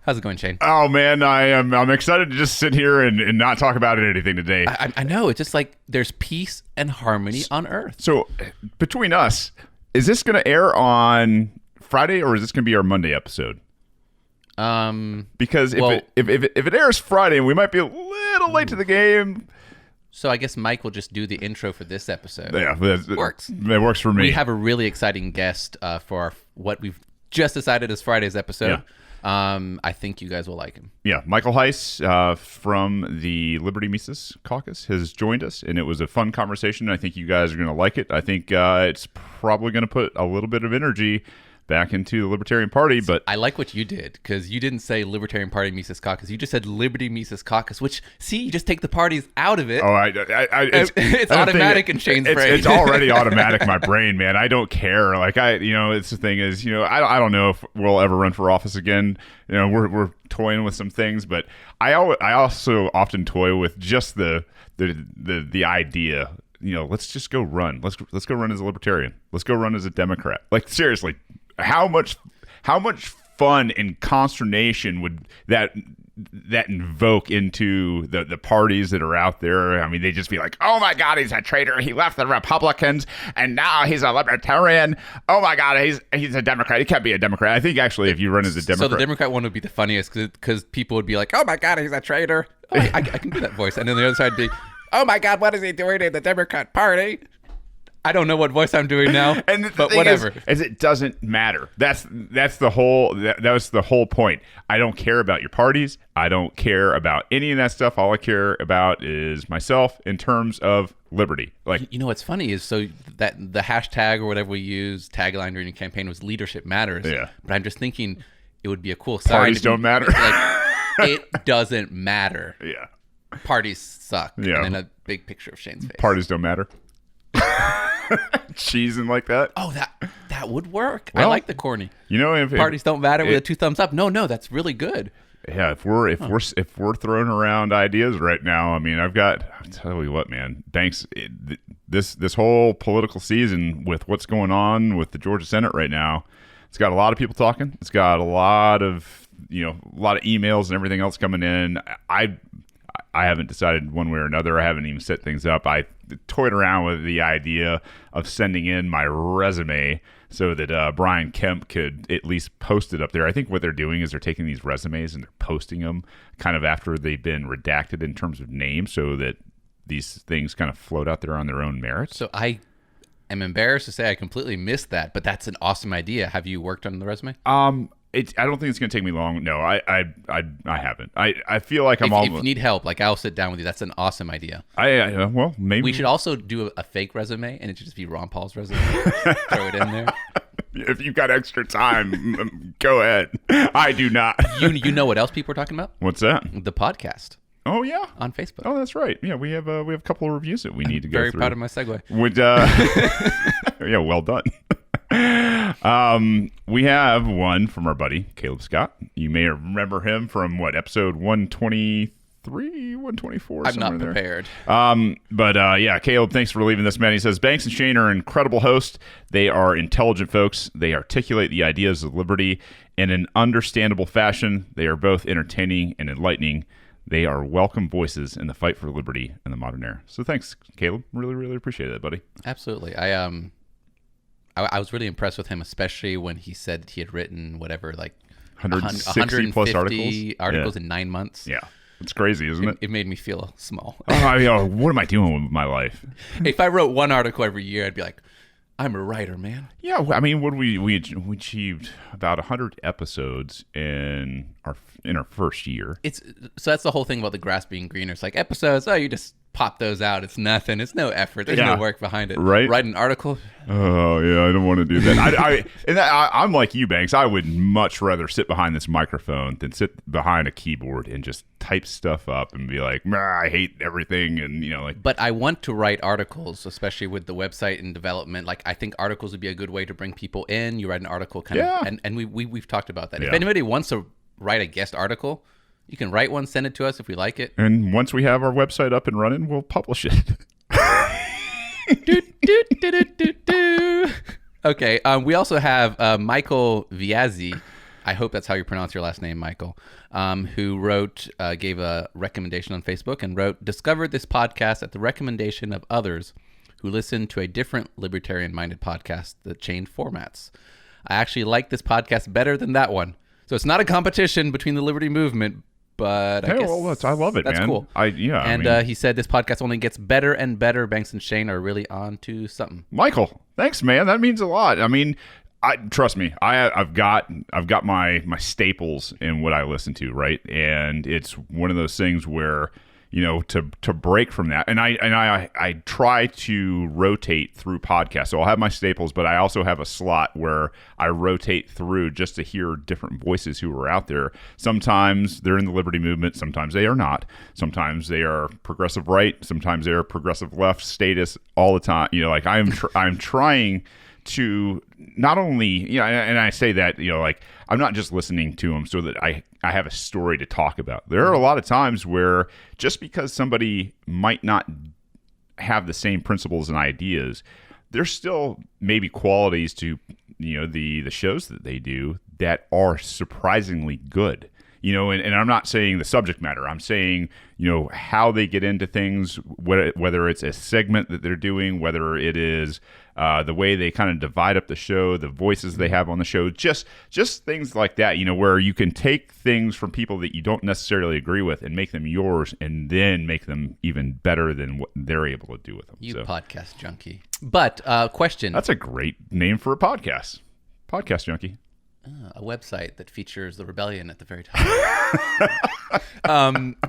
How's it going, Shane? Oh man, I'm excited to just sit here and not talk about anything today. I know. It's just like there's peace and harmony on Earth. So between us, is this going to air on Friday or is this going to be our Monday episode? Because if it airs Friday, we might be a little late to the game. So I guess Mike will just do the intro for this episode. Yeah, works. It works for me. We have a really exciting guest for what we've just decided is Friday's episode. Yeah. I think you guys will like him. Yeah, Michael Heiss from the Liberty Mises Caucus has joined us, and it was a fun conversation. I think you guys are going to like it. I think it's probably going to put a little bit of energy back into the Libertarian Party, but I like what you did because you didn't say Libertarian Party Mises Caucus. You just said Liberty Mises Caucus, which, see, you just take the parties out of it. Oh, it's automatic in Shane's brain. It's already automatic in my brain, man. I don't care. Like it's the thing is, I don't know if we'll ever run for office again. We're toying with some things, but I also often toy with just the idea. Let's just go run. Let's go run as a Libertarian. Let's go run as a Democrat. Like seriously. How much fun and consternation would that invoke into the parties that are out there? I mean, they just be like, "Oh my God, he's a traitor. He left the Republicans, and now he's a Libertarian. Oh my God, he's a Democrat. He can't be a Democrat." I think actually, if you run as a Democrat, so the Democrat one would be the funniest because people would be like, "Oh my God, he's a traitor." Oh, I can do that voice, and then the other side would be, "Oh my God, what is he doing in the Democrat Party?" I don't know what voice I'm doing now, but whatever. Is it doesn't matter. That's the whole that was the whole point. I don't care about your parties. I don't care about any of that stuff. All I care about is myself in terms of liberty. Like what's funny is so that the hashtag or whatever we use tagline during the campaign was leadership matters. Yeah. But I'm just thinking it would be a cool sign. Parties don't matter. Like it doesn't matter. Yeah. Parties suck. Yeah. And then a big picture of Shane's face. Parties don't matter. Cheesing like that. Oh, that would work. Well, I like the corny. If parties don't matter with a 2 thumbs up. No, that's really good. Yeah, if we're throwing around ideas right now, I mean, I'll tell you what, man. Banks, this whole political season with what's going on with the Georgia Senate right now, it's got a lot of people talking. It's got a lot of emails and everything else coming in. I haven't decided one way or another. I haven't even set things up. I toyed around with the idea of sending in my resume so that Brian Kemp could at least post it up there. I think what they're doing is they're taking these resumes and they're posting them kind of after they've been redacted in terms of names so that these things kind of float out there on their own merits. So I am embarrassed to say I completely missed that, but that's an awesome idea. Have you worked on the resume? I don't think it's going to take me long. No, I haven't. I feel like if you need help, like I'll sit down with you. That's an awesome idea. Well, maybe we should also do a fake resume, and it should just be Ron Paul's resume. Throw it in there. If you've got extra time, go ahead. I do not. You know what else people are talking about? What's that? The podcast. Oh yeah, on Facebook. Oh, that's right. Yeah, we have a couple of reviews that we need to go through. Very proud of my segue. Yeah, well done. We have one from our buddy Caleb Scott. You may remember him from episode 123, 124. I'm not prepared. Yeah, Caleb, thanks for leaving this, man. He says Banks and Shane are incredible hosts. They are intelligent folks. They articulate the ideas of liberty in an understandable fashion. They are both entertaining and enlightening. They are welcome voices in the fight for liberty in the modern era. So thanks, Caleb. Really, really appreciate it, buddy. Absolutely. I was really impressed with him, especially when he said he had written 160 plus articles in 9 months. Yeah. It's crazy, isn't it? It made me feel small. What am I doing with my life? If I wrote one article every year, I'd be like, I'm a writer, man. Yeah, I mean, we achieved about 100 episodes in our first year. So that's the whole thing about the grass being greener. It's like episodes, you just pop those out. It's nothing. It's no effort. There's no work behind it. Right? Write an article. Oh yeah, I don't want to do that. I'm like you, Banks. I would much rather sit behind this microphone than sit behind a keyboard and just type stuff up and be like, I hate everything, and But I want to write articles, especially with the website and development. Like I think articles would be a good way to bring people in. You write an article, and we've talked about that. Yeah. If anybody wants to write a guest article, you can write one, send it to us if we like it. And once we have our website up and running, we'll publish it. Okay. We also have Michael Viazzi I hope that's how you pronounce your last name, Michael, who wrote, gave a recommendation on Facebook and wrote, discovered this podcast at the recommendation of others who listened to a different libertarian-minded podcast that changed formats. I actually like this podcast better than that one. So it's not a competition between the liberty movement, but I guess I love it, that's man. Cool. He said this podcast only gets better and better. Banks and Shane are really on to something. Michael, thanks, man. That means a lot. I mean, trust me. I've got my staples in what I listen to, right? And it's one of those things where, to break from that, and I try to rotate through podcasts. So I'll have my staples, but I also have a slot where I rotate through just to hear different voices who are out there. Sometimes they're in the liberty movement, sometimes they are not. Sometimes they are progressive right, sometimes they are progressive left, status, all the time. I'm trying to not only, and I say that, I'm not just listening to them so that I have a story to talk about. There are a lot of times where just because somebody might not have the same principles and ideas, there's still maybe qualities to, the shows that they do that are surprisingly good. And I'm not saying the subject matter. I'm saying, how they get into things, whether it's a segment that they're doing, whether it is the way they kind of divide up the show, the voices they have on the show, just things like that, where you can take things from people that you don't necessarily agree with and make them yours and then make them even better than what they're able to do with them. Podcast junkie. But question. That's a great name for a podcast. Podcast junkie. A website that features the rebellion at the very top.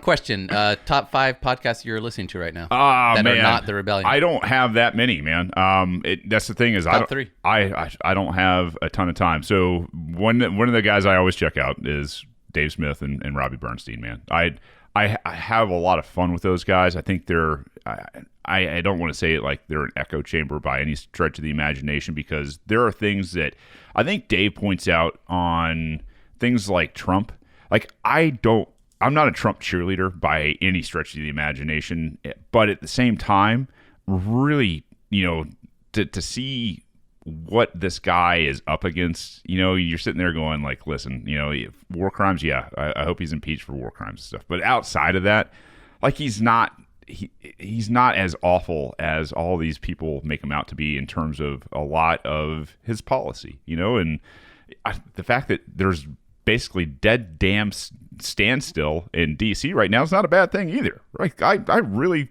Question: top 5 podcasts you're listening to right now that are not the rebellion. I don't have that many, man. That's the thing is, top 3. I don't have a ton of time. So one of the guys I always check out is Dave Smith and Robbie Bernstein. Man, I have a lot of fun with those guys. I think they're. I don't want to say it like they're an echo chamber by any stretch of the imagination, because there are things that I think Dave points out on things like Trump. Like, I'm not a Trump cheerleader by any stretch of the imagination, but at the same time, really, to see what this guy is up against, you're sitting there going like, listen, war crimes. Yeah. I hope he's impeached for war crimes and stuff. But outside of that, like, he's not as awful as all these people make him out to be in terms of a lot of his policy, and the fact that there's basically dead damn standstill in DC right now is not a bad thing either. Right? I really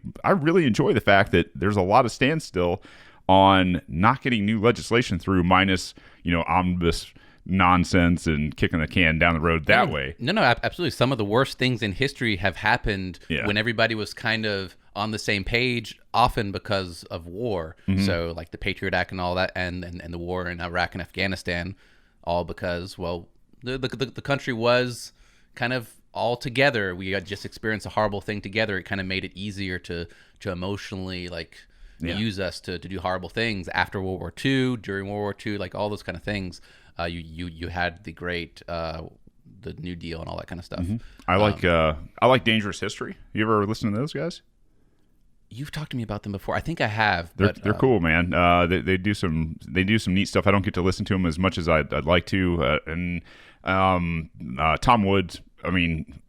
enjoy the fact that there's a lot of standstill on not getting new legislation through, minus, omnibus nonsense and kicking the can down the road that way. No, absolutely. Some of the worst things in history have happened when everybody was kind of on the same page, often because of war. Mm-hmm. So like the Patriot Act and all that, and the war in Iraq and Afghanistan, all because, well, the country was kind of all together. We had just experienced a horrible thing together. It kind of made it easier to emotionally use us to do horrible things after World War II, during World War II, like all those kind of things. You had the great the New Deal and all that kind of stuff. Mm-hmm. I like Dangerous History. You ever listen to those guys? You've talked to me about them before. I think I have. They're cool, man. They do some neat stuff. I don't get to listen to them as much as I'd like to. And Tom Woods. I mean,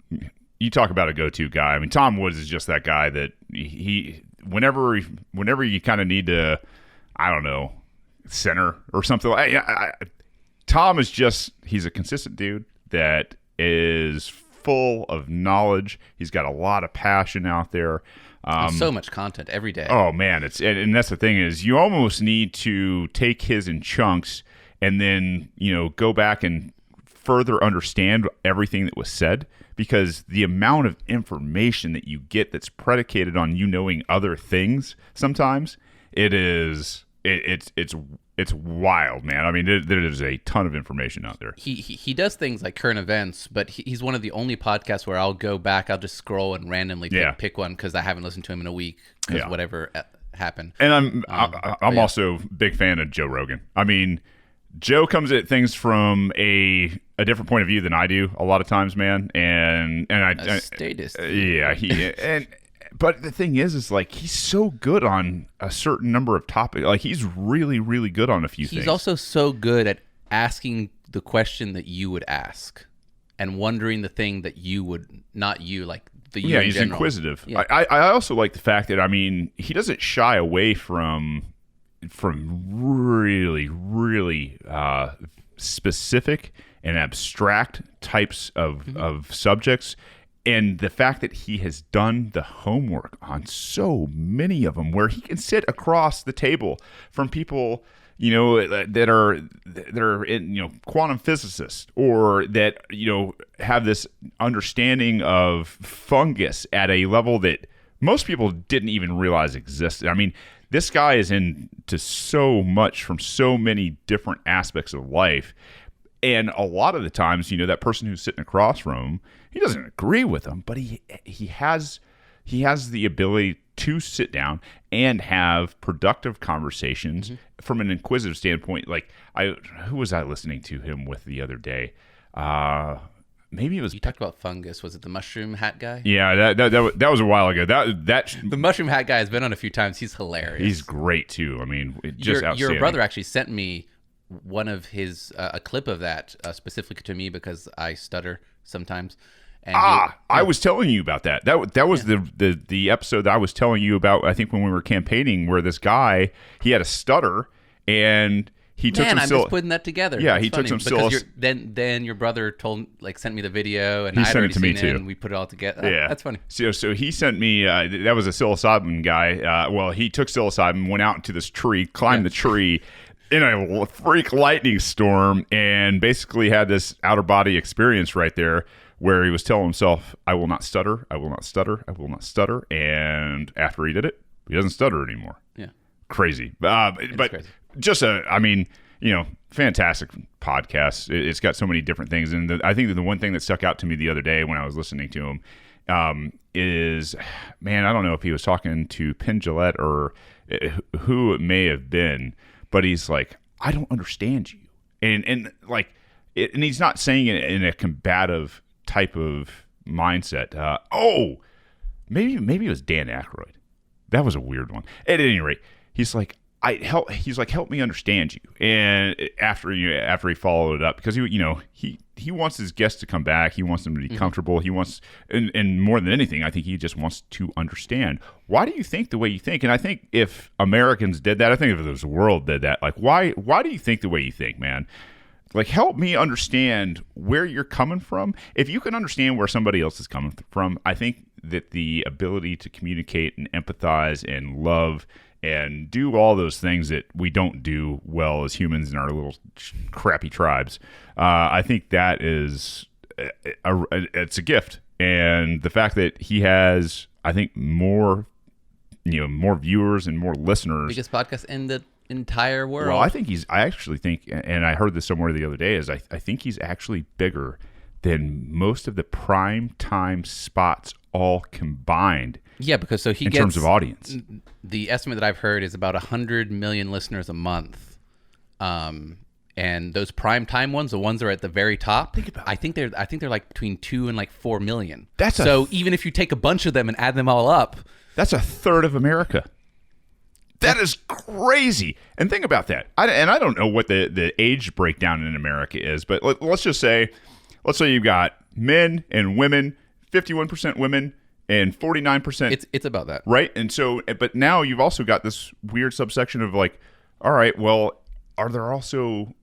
you talk about a go-to guy. I mean, Tom Woods is just that guy that he whenever you kind of need to, I don't know, center or something. Tom is he's a consistent dude that is full of knowledge. He's got a lot of passion out there. So much content every day. Oh man, and that's the thing is, you almost need to take his in chunks and then, go back and further understand everything that was said, because the amount of information that you get that's predicated on you knowing other things, sometimes it's wild, man. I mean, there's a ton of information out there. He does things like current events, but he's one of the only podcasts where I'll go back, I'll just scroll and randomly pick one because I haven't listened to him in a week because whatever happened. And I'm also a big fan of Joe Rogan. I mean, Joe comes at things from a different point of view than I do a lot of times, man. And I statist. But the thing is like, he's so good on a certain number of topics. Like, he's really, really good on a few things. He's also so good at asking the question that you would ask, and wondering the thing that you would not you like the you. Yeah, in he's general. inquisitive. Yeah. I also like the fact that he doesn't shy away from really really specific and abstract types of subjects. And the fact that he has done the homework on so many of them, where he can sit across the table from people, that are in, quantum physicists, or that, have this understanding of fungus at a level that most people didn't even realize existed. I mean, this guy is into so much from so many different aspects of life. And a lot of the times, that person who's sitting across from him, he doesn't agree with them, but he has the ability to sit down and have productive conversations from an inquisitive standpoint. Like, who was I listening to him with the other day? Maybe it was. You talked about fungus. Was it the mushroom hat guy? Yeah, that was a while ago. That the mushroom hat guy has been on a few times. He's hilarious. He's great too. I mean, just outstanding. Your brother actually sent me one of his a clip of that specifically to me because I stutter sometimes. And I was telling you about that. That was the episode that I was telling you about. I think when we were campaigning, where this guy, he had a stutter and he took some. I'm just putting that together. Yeah, That's he took funny, some because then your brother sent me the video and I sent already it to me seen it too. and we put it all together. Yeah, that's funny. So he sent me. That was a psilocybin guy. Well, he took psilocybin, went out into this tree, climbed the tree in a freak lightning storm, and basically had this outer body experience right there, where he was telling himself, I will not stutter, I will not stutter, I will not stutter. And after he did it, he doesn't stutter anymore. Yeah. Crazy. But crazy. Just fantastic podcast. It's got so many different things. And I think that the one thing that stuck out to me the other day when I was listening to him is, man, I don't know if he was talking to Penn Jillette or who it may have been, but he's like, I don't understand you. And he's not saying it in a combative type of mindset. Maybe it was Dan Aykroyd. That was a weird one. At any rate, he's like, help me understand you. And after he followed it up, because he wants his guests to come back. He wants them to be comfortable. He wants, and more than anything, I think he just wants to understand. Why do you think the way you think? And I think if Americans did that, I think if the world did that, like, why do you think the way you think, man? Like, help me understand where you're coming from. If you can understand where somebody else is coming from, I think that the ability to communicate and empathize and love and do all those things that we don't do well as humans in our little crappy tribes, I think that is it's a gift. And the fact that he has, I think, more viewers and more listeners, biggest podcast in the entire world. Well, I actually think, and I heard this somewhere the other day, is I think he's actually bigger than most of the prime time spots all combined. Yeah, because he in gets, terms of audience, the estimate that I've heard is about 100 million listeners a month. And those prime time ones, the ones that are at the very top, I think they're like between 2 and like 4 million. Even if you take a bunch of them and add them all up, that's a third of America. That is crazy. And think about that. I don't know what the age breakdown in America is, but let's say you've got men and women, 51% women and 49%. It's about that. Right? And so, but now you've also got this weird subsection of like, all right, well, are there also,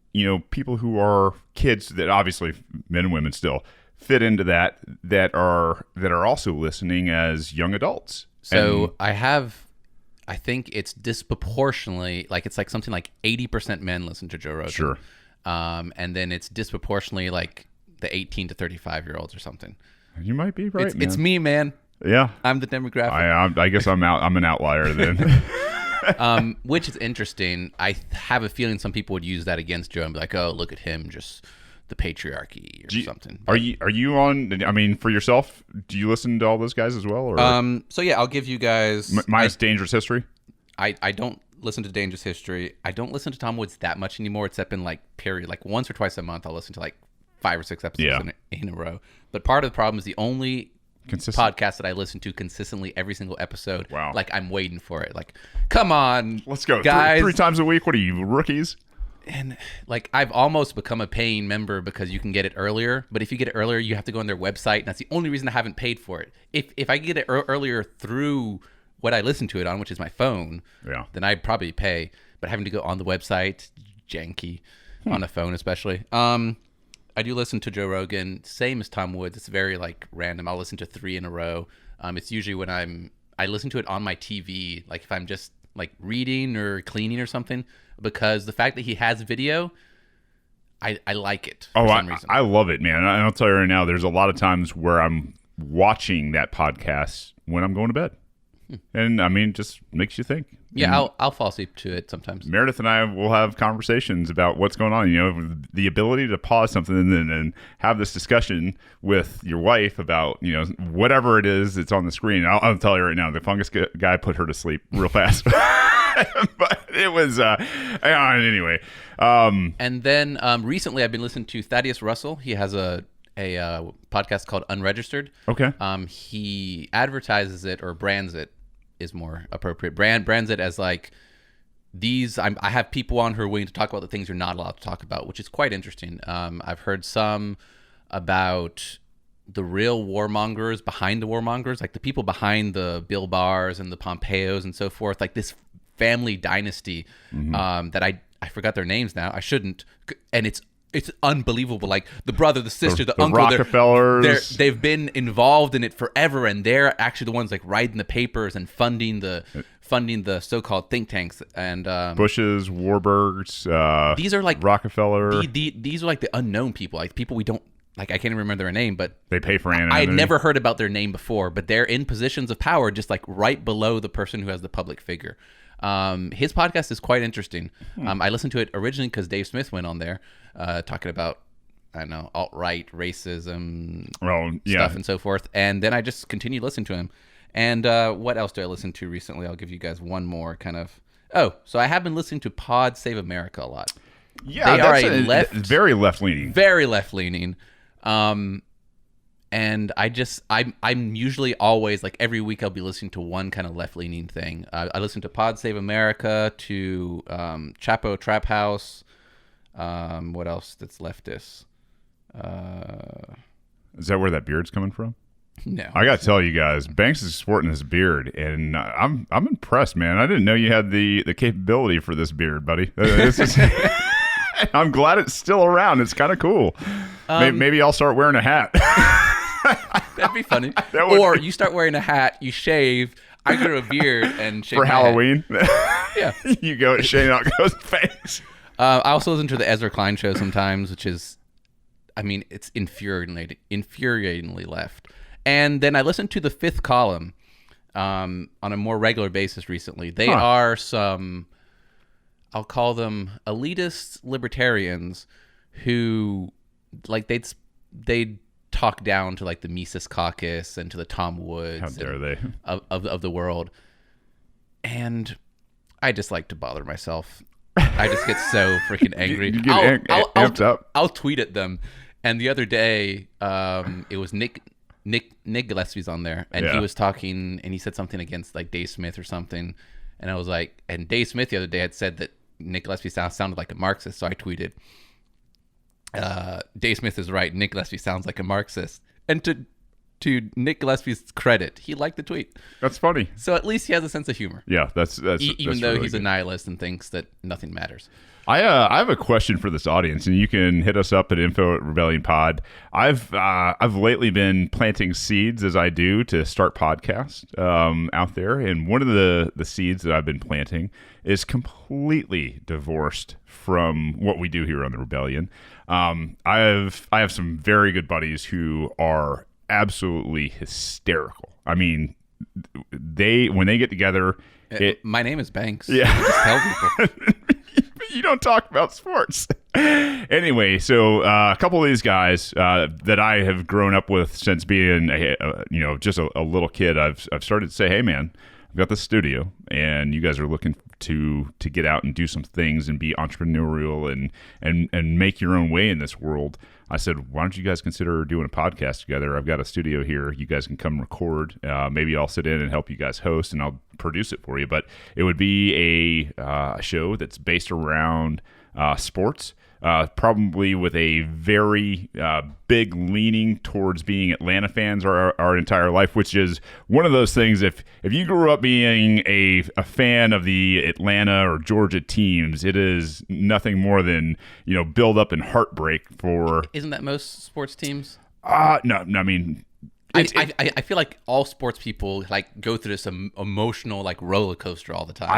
people who are kids that obviously men and women still fit into that are also listening as young adults? So I think it's disproportionately, like it's like something like 80% men listen to Joe Rogan. Sure. And then it's disproportionately like the 18 to 35-year-olds or something. You might be right, It's me, man. Yeah. I'm the demographic. I guess I'm out. I'm an outlier then. Which is interesting. I have a feeling some people would use that against Joe and be like, oh, look at him, just the patriarchy or something. Are you on, I mean, for yourself, do you listen to all those guys as well? Or? So yeah, I'll give you guys. Minus Dangerous History? I don't listen to Dangerous History. I don't listen to Tom Woods that much anymore, except in like once or twice a month I'll listen to like 5 or 6 episodes in a row. But part of the problem is the only podcast that I listen to consistently every single episode. Wow. Like I'm waiting for it. Like, come on, let's go, guys. three times a week. What are you, rookies? And like I've almost become a paying member because you can get it earlier. But if you get it earlier, you have to go on their website, and that's the only reason I haven't paid for it. If I get it earlier through what I listen to it on, which is my phone, then I'd probably pay. But having to go on the website, janky on a phone especially. I do listen to Joe Rogan, same as Tom Woods. It's very like random. I'll listen to 3 in a row. It's usually when I listen to it on my TV, like if I'm just like reading or cleaning or something, because the fact that he has video, I like it for some reason. I love it, man. I'll tell you right now, there's a lot of times where I'm watching that podcast when I'm going to bed. And I mean, just makes you think. Yeah, I'll fall asleep to it sometimes. Meredith and I will have conversations about what's going on. You know, the ability to pause something and have this discussion with your wife about, you know, whatever it is that's on the screen. I'll tell you right now, the fungus guy put her to sleep real fast. But it was, anyway. And then recently I've been listening to Thaddeus Russell. He has a podcast called Unregistered. Okay. He advertises it, or brands it is more appropriate. Brands it as like I have people on who are willing to talk about the things you're not allowed to talk about, which is quite interesting. I've heard some about the real warmongers behind the warmongers, like the people behind the Bill Barrs and the Pompeos and so forth, like this family dynasty that I forgot their names now. I shouldn't. And it's unbelievable. Like the brother, the sister, the uncle, Rockefellers. They've been involved in it forever, and they're actually the ones like writing the papers and funding the so-called think tanks and Bushes, Warburgs. These are like Rockefeller. These are like the unknown people, like people we don't like. I can't even remember their name, but they pay for anonymity. I had never heard about their name before, but they're in positions of power, just like right below the person who has the public figure. His podcast is quite interesting. I listened to it originally because Dave Smith went on there talking about, I don't know, alt-right racism stuff and so forth. And then I just continued listening to him. And what else do I listen to recently? I'll give you guys one more kind of. Oh, so I have been listening to Pod Save America a lot. Yeah, they are very left-leaning. Very left-leaning. And I'm usually always, like every week I'll be listening to one kind of left-leaning thing. I listen to Pod Save America, to Chapo Trap House. What else that's leftist? Is that where that beard's coming from? No. I got to tell you guys, Banks is sporting his beard, and I'm impressed, man. I didn't know you had the capability for this beard, buddy. I'm glad it's still around. It's kind of cool. Maybe I'll start wearing a hat. That'd be funny. Or you start wearing a hat, you shave, I grow a beard and shave for Halloween. Yeah. You go to Shane out goes face. I also listen to the Ezra Klein show sometimes, which is, I mean, it's infuriatingly left. And then I listened to the Fifth Column on a more regular basis recently. They are some, I'll call them elitist libertarians who, like, they'd talk down to like the Mises Caucus and to the Tom Woods. How dare they? Of the world. And I just like to bother myself. I just get so freaking angry. You get amped up. I'll tweet at them. And the other day, it was Nick Gillespie's on there, and he was talking, and he said something against like Dave Smith or something, and I was like, and Dave Smith the other day had said that Nick Gillespie sounded like a Marxist, so I tweeted, Dave Smith is right, Nick Gillespie sounds like a Marxist, and to Nick Gillespie's credit, he liked the tweet. That's funny. So at least he has a sense of humor. Yeah, that's even though really he's good. a nihilist and thinks that nothing matters. I have a question for this audience, and you can hit us up at info@Rebellion Pod. I've lately been planting seeds, as I do, to start podcasts out there, and one of the seeds that I've been planting is completely divorced from what we do here on the Rebellion. I have some very good buddies who are absolutely hysterical. I mean, when they get together, my name is Banks. Yeah, I just tell people. You don't talk about sports. Anyway, so a couple of these guys that I have grown up with since being just a little kid, I've started to say, hey man, I've got this studio, and you guys are looking to get out and do some things and be entrepreneurial and make your own way in this world. I said, why don't you guys consider doing a podcast together? I've got a studio here. You guys can come record. Maybe I'll sit in and help you guys host, and I'll produce it for you. But it would be a show that's based around sports. Probably with a very big leaning towards being Atlanta fans our entire life, which is one of those things. If you grew up being a fan of the Atlanta or Georgia teams, it is nothing more than build up and heartbreak for. Isn't that most sports teams? No. I mean. I feel like all sports people go through this emotional roller coaster all the time.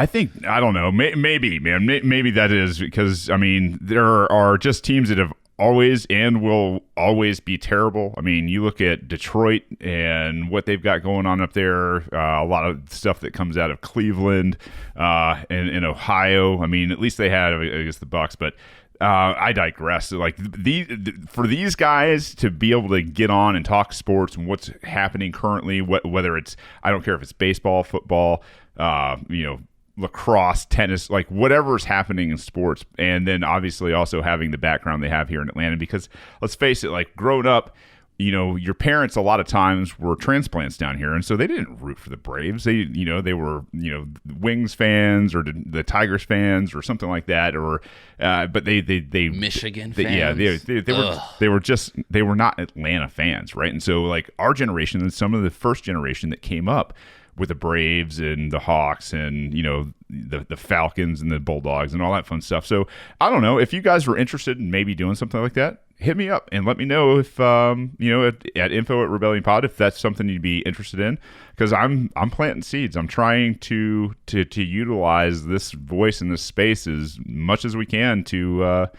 I don't know. Maybe, man. Maybe that is because there are just teams that have always and will always be terrible. I mean, you look at Detroit and what they've got going on up there. A lot of stuff that comes out of Cleveland and in Ohio. I mean, at least they had, I guess, the Bucks, but. I digress. For these guys to be able to get on and talk sports and what's happening currently, whether it's, I don't care if it's baseball, football, lacrosse, tennis, whatever's happening in sports, and then obviously also having the background they have here in Atlanta. Because let's face it, growing up, your parents a lot of times were transplants down here, and so they didn't root for the Braves. They were Wings fans or the Tigers fans or something like that, or but they Michigan fans. They were not Atlanta fans, right? And so our generation and some of the first generation that came up with the Braves and the Hawks and the Falcons and the Bulldogs and all that fun stuff. So I don't know if you guys were interested in maybe doing something like that. Hit me up and let me know if at info@rebellionpod if that's something you'd be interested in, because I'm planting seeds. I'm trying to utilize this voice in this space as much as we can to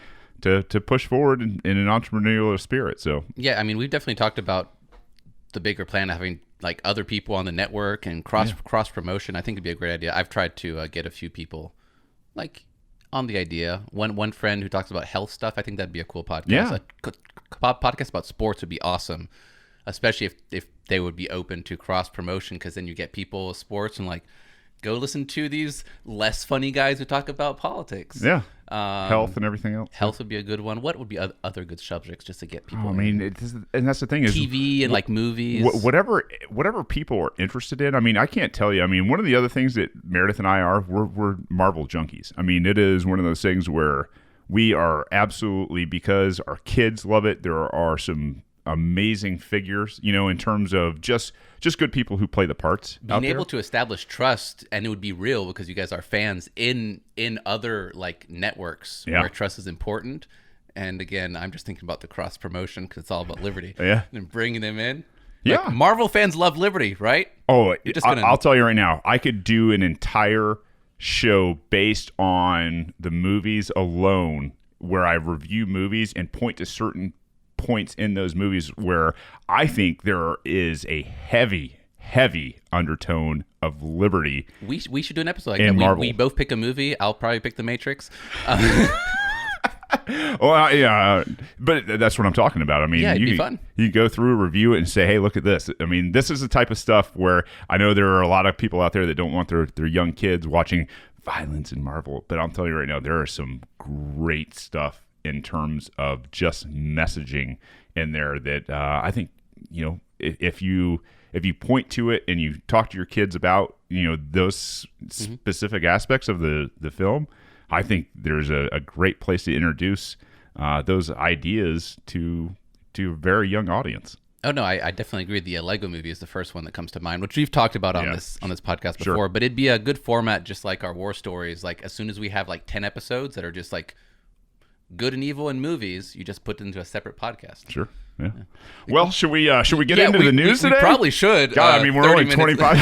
push forward in an entrepreneurial spirit. So yeah, I mean, we've definitely talked about the bigger plan of having other people on the network and cross promotion. I think it'd be a great idea. I've tried to get a few people on the idea. One friend who talks about health stuff. I think that'd be a cool podcast. Yeah. A podcast about sports would be awesome, especially if they would be open to cross promotion, because then you get people with sports and go listen to these less funny guys who talk about politics. Yeah. Health and everything else. Health would be a good one. What would be other good subjects just to get people? And that's the thing is TV and movies. Whatever people are interested in. I mean, I can't tell you. I mean, one of the other things that Meredith and I are, we're Marvel junkies. I mean, it is one of those things where we are absolutely, because our kids love it. There are some amazing figures, in terms of just good people who play the parts. Being able to establish trust, and it would be real because you guys are fans in other networks where trust is important. And again, I'm just thinking about the cross promotion because it's all about liberty. Yeah, and bringing them in. Yeah, Marvel fans love liberty, right? Oh, I'll tell you right now, I could do an entire show based on the movies alone, where I review movies and point to certain points in those movies where I think there is a heavy undertone of liberty. We should do an episode like that. We both pick a movie. I'll probably pick The Matrix. Well, yeah, but that's what I'm talking about. I mean, it'd be fun. You go through, review it, and say, hey, look at this. I mean, this is the type of stuff where I know there are a lot of people out there that don't want their young kids watching violence in Marvel, but I'm telling you right now, there is some great stuff in terms of just messaging in there that I think, if you point to it and you talk to your kids about, those specific aspects of the film, I think there's a great place to introduce those ideas to a very young audience. Oh no, I definitely agree. The Lego Movie is the first one that comes to mind, which we've talked about on this podcast before. Sure. But it'd be a good format, just like our war stories. As soon as we have 10 episodes that are just good and evil in movies, you just put it into a separate podcast. Sure. Yeah. Well, should we get into the news today? We probably should. God, I mean, we're only 25.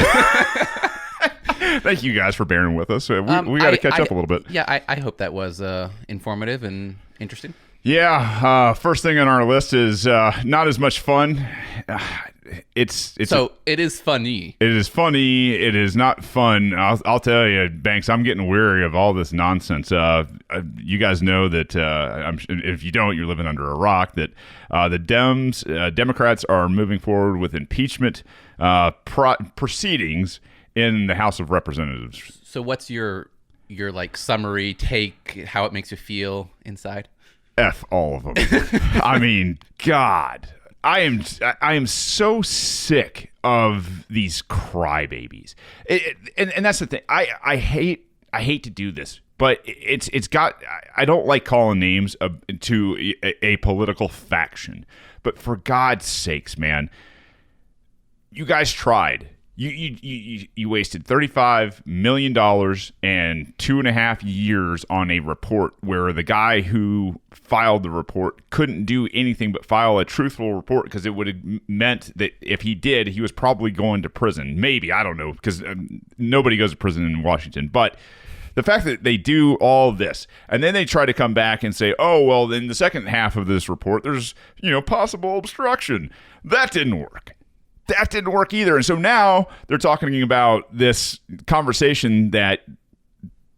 Thank you guys for bearing with us. We got to catch up a little bit. Yeah, I hope that was informative and interesting. Yeah. First thing on our list is not as much fun. So it is funny. It is funny. It is not fun. I'll tell you, Banks, I'm getting weary of all this nonsense. You guys know that, if you don't, you're living under a rock, that the Democrats are moving forward with impeachment proceedings in the House of Representatives. So what's your summary take, how it makes you feel inside? F all of them. I mean, God. I am so sick of these crybabies, and that's the thing. I hate to do this, but it's got. I don't like calling names to a political faction, but for God's sakes, man, you guys tried. You wasted $35 million and 2.5 years on a report where the guy who filed the report couldn't do anything but file a truthful report, because it would have meant that if he did, he was probably going to prison. Maybe, I don't know, because nobody goes to prison in Washington. But the fact that they do all this and then they try to come back and say, oh, well, in the second half of this report, there's, possible obstruction. That didn't work. That didn't work either. And so now they're talking about this conversation that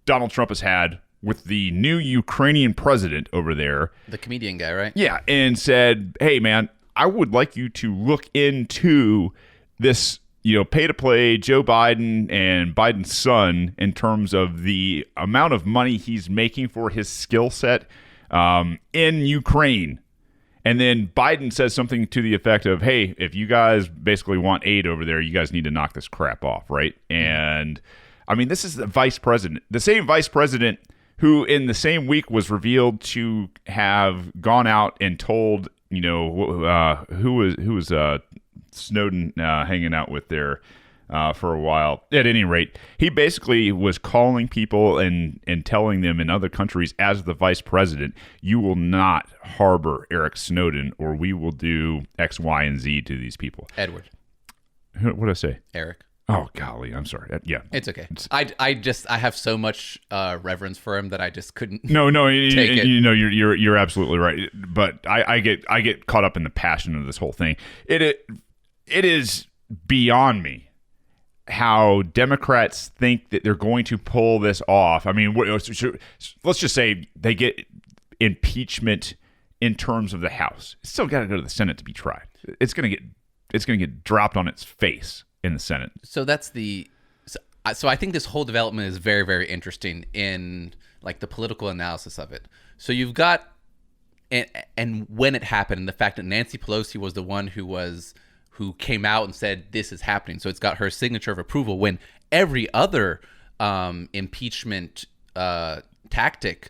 Donald Trump has had with the new Ukrainian president over there. The comedian guy, right? Yeah. And said, hey, man, I would like you to look into this, pay-to-play Joe Biden and Biden's son in terms of the amount of money he's making for his skill set in Ukraine. And then Biden says something to the effect of, hey, if you guys basically want aid over there, you guys need to knock this crap off, right? And, I mean, this is the vice president. The same vice president who in the same week was revealed to have gone out and told, who was Snowden hanging out with there for a while. At any rate, he basically was calling people and telling them in other countries, as the vice president, you will not harbor Eric Snowden or we will do X, Y, and Z to these people. Edward. What did I say? Eric. Oh, golly. I'm sorry. Yeah. It's okay. I have so much reverence for him that I just couldn't No, take it. You're absolutely right. But I get caught up in the passion of this whole thing. It is beyond me how Democrats think that they're going to pull this off. I mean, let's just say they get impeachment in terms of the House. It's still got to go to the Senate to be tried. It's going to get dropped on its face in the Senate. So so I think this whole development is very, very interesting in like the political analysis of it. So you've got and when it happened, and the fact that Nancy Pelosi was the one who came out and said this is happening. So it's got her signature of approval, when every other impeachment tactics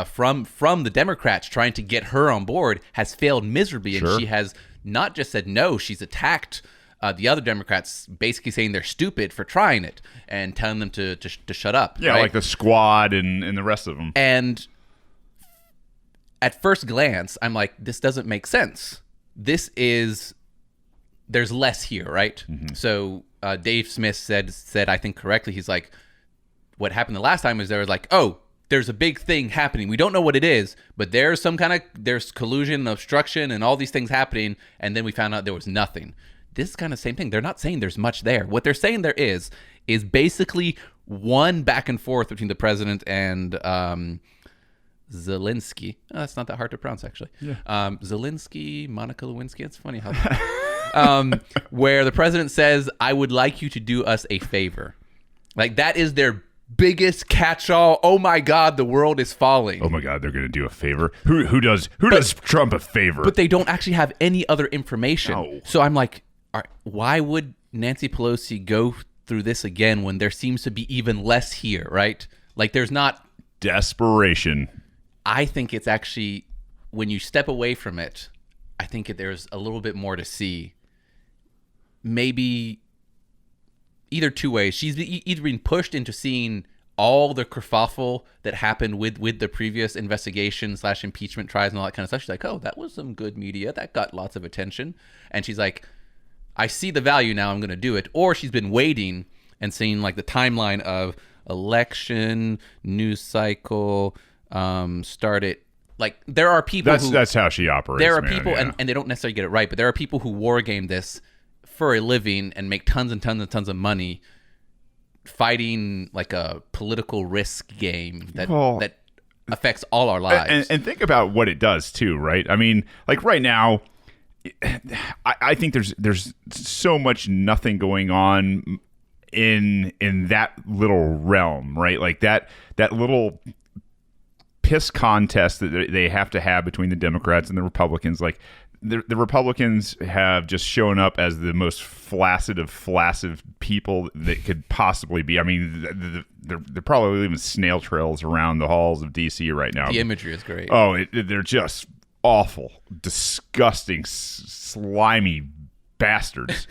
from the Democrats trying to get her on board has failed miserably. Sure. And she has not just said no, she's attacked the other Democrats, basically saying they're stupid for trying it and telling them to shut up. Yeah, right? like the Squad and the rest of them. And at first glance, I'm like, this doesn't make sense. There's less here, right? Mm-hmm. So Dave Smith said, I think correctly, he's like, what happened the last time is there was like, oh, there's a big thing happening. We don't know what it is, but there's collusion and obstruction and all these things happening. And then we found out there was nothing. This is kind of the same thing. They're not saying there's much there. What they're saying there is basically one back and forth between the president and Zelensky. Oh, that's not that hard to pronounce, actually. Yeah. Zelensky, Monica Lewinsky. It's funny how where the president says, I would like you to do us a favor. Like, that is their biggest catch-all. Oh my God, the world is falling. Oh my God, they're going to do a favor. Who does Trump a favor? But they don't actually have any other information. No. So I'm like, all right, why would Nancy Pelosi go through this again when there seems to be even less here, right? Like, there's not desperation. I think it's actually, when you step away from it, I think there's a little bit more to see. Maybe either two ways. She's either being pushed into seeing all the kerfuffle that happened with the previous investigation / impeachment trials and all that kind of stuff. She's like, oh, that was some good media. That got lots of attention. And she's like, I see the value now. I'm going to do it. Or she's been waiting and seeing like the timeline of election, news cycle, started. Like, there are people that's how she operates. There are man, people, yeah. and they don't necessarily get it right, but there are people who war game this for a living and make tons and tons and tons of money fighting like a political risk game that affects all our lives. And think about what it does too, right? I mean, like right now, I think there's so much nothing going on in that little realm, right? Like that little piss contest that they have to have between the Democrats and the Republicans. Like, the Republicans have just shown up as the most flaccid of people that could possibly be. I mean, they're probably leaving snail trails around the halls of D.C. right now. The imagery is great. Oh, they're just awful, disgusting, slimy bastards.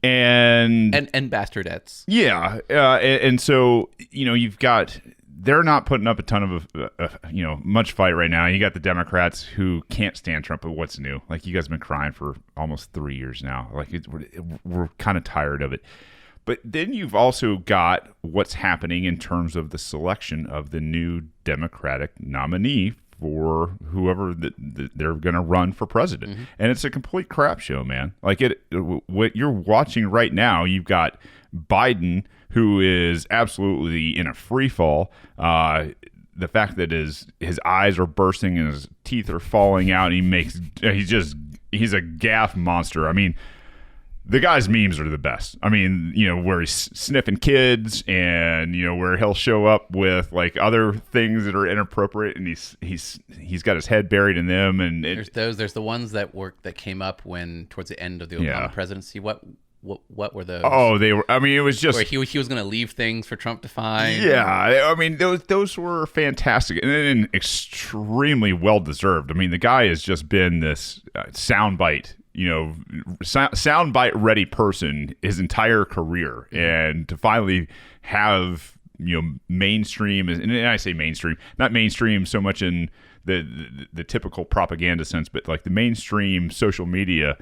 And bastardettes. Yeah. And so, you've got... They're not putting up a ton of, much fight right now. You got the Democrats who can't stand Trump, but what's new? Like, you guys have been crying for almost 3 years now. Like, we're kind of tired of it. But then you've also got what's happening in terms of the selection of the new Democratic nominee for whoever they're going to run for president. Mm-hmm. And it's a complete crap show, man. Like, what you're watching right now, you've got Biden, who is absolutely in a free fall. The fact that his eyes are bursting and his teeth are falling out, and he's a gaffe monster. I mean, the guy's memes are the best. I mean, where he's sniffing kids, and where he'll show up with like other things that are inappropriate, and he's got his head buried in them. And there's the ones that came up when towards the end of the Obama presidency. What were those? Oh, they were. I mean, it was just where he was going to leave things for Trump to find. Yeah, I mean, those were fantastic and extremely well deserved. I mean, the guy has just been this soundbite, soundbite ready person his entire career, and to finally have mainstream, and I say mainstream, not mainstream so much in the typical propaganda sense, but like the mainstream social media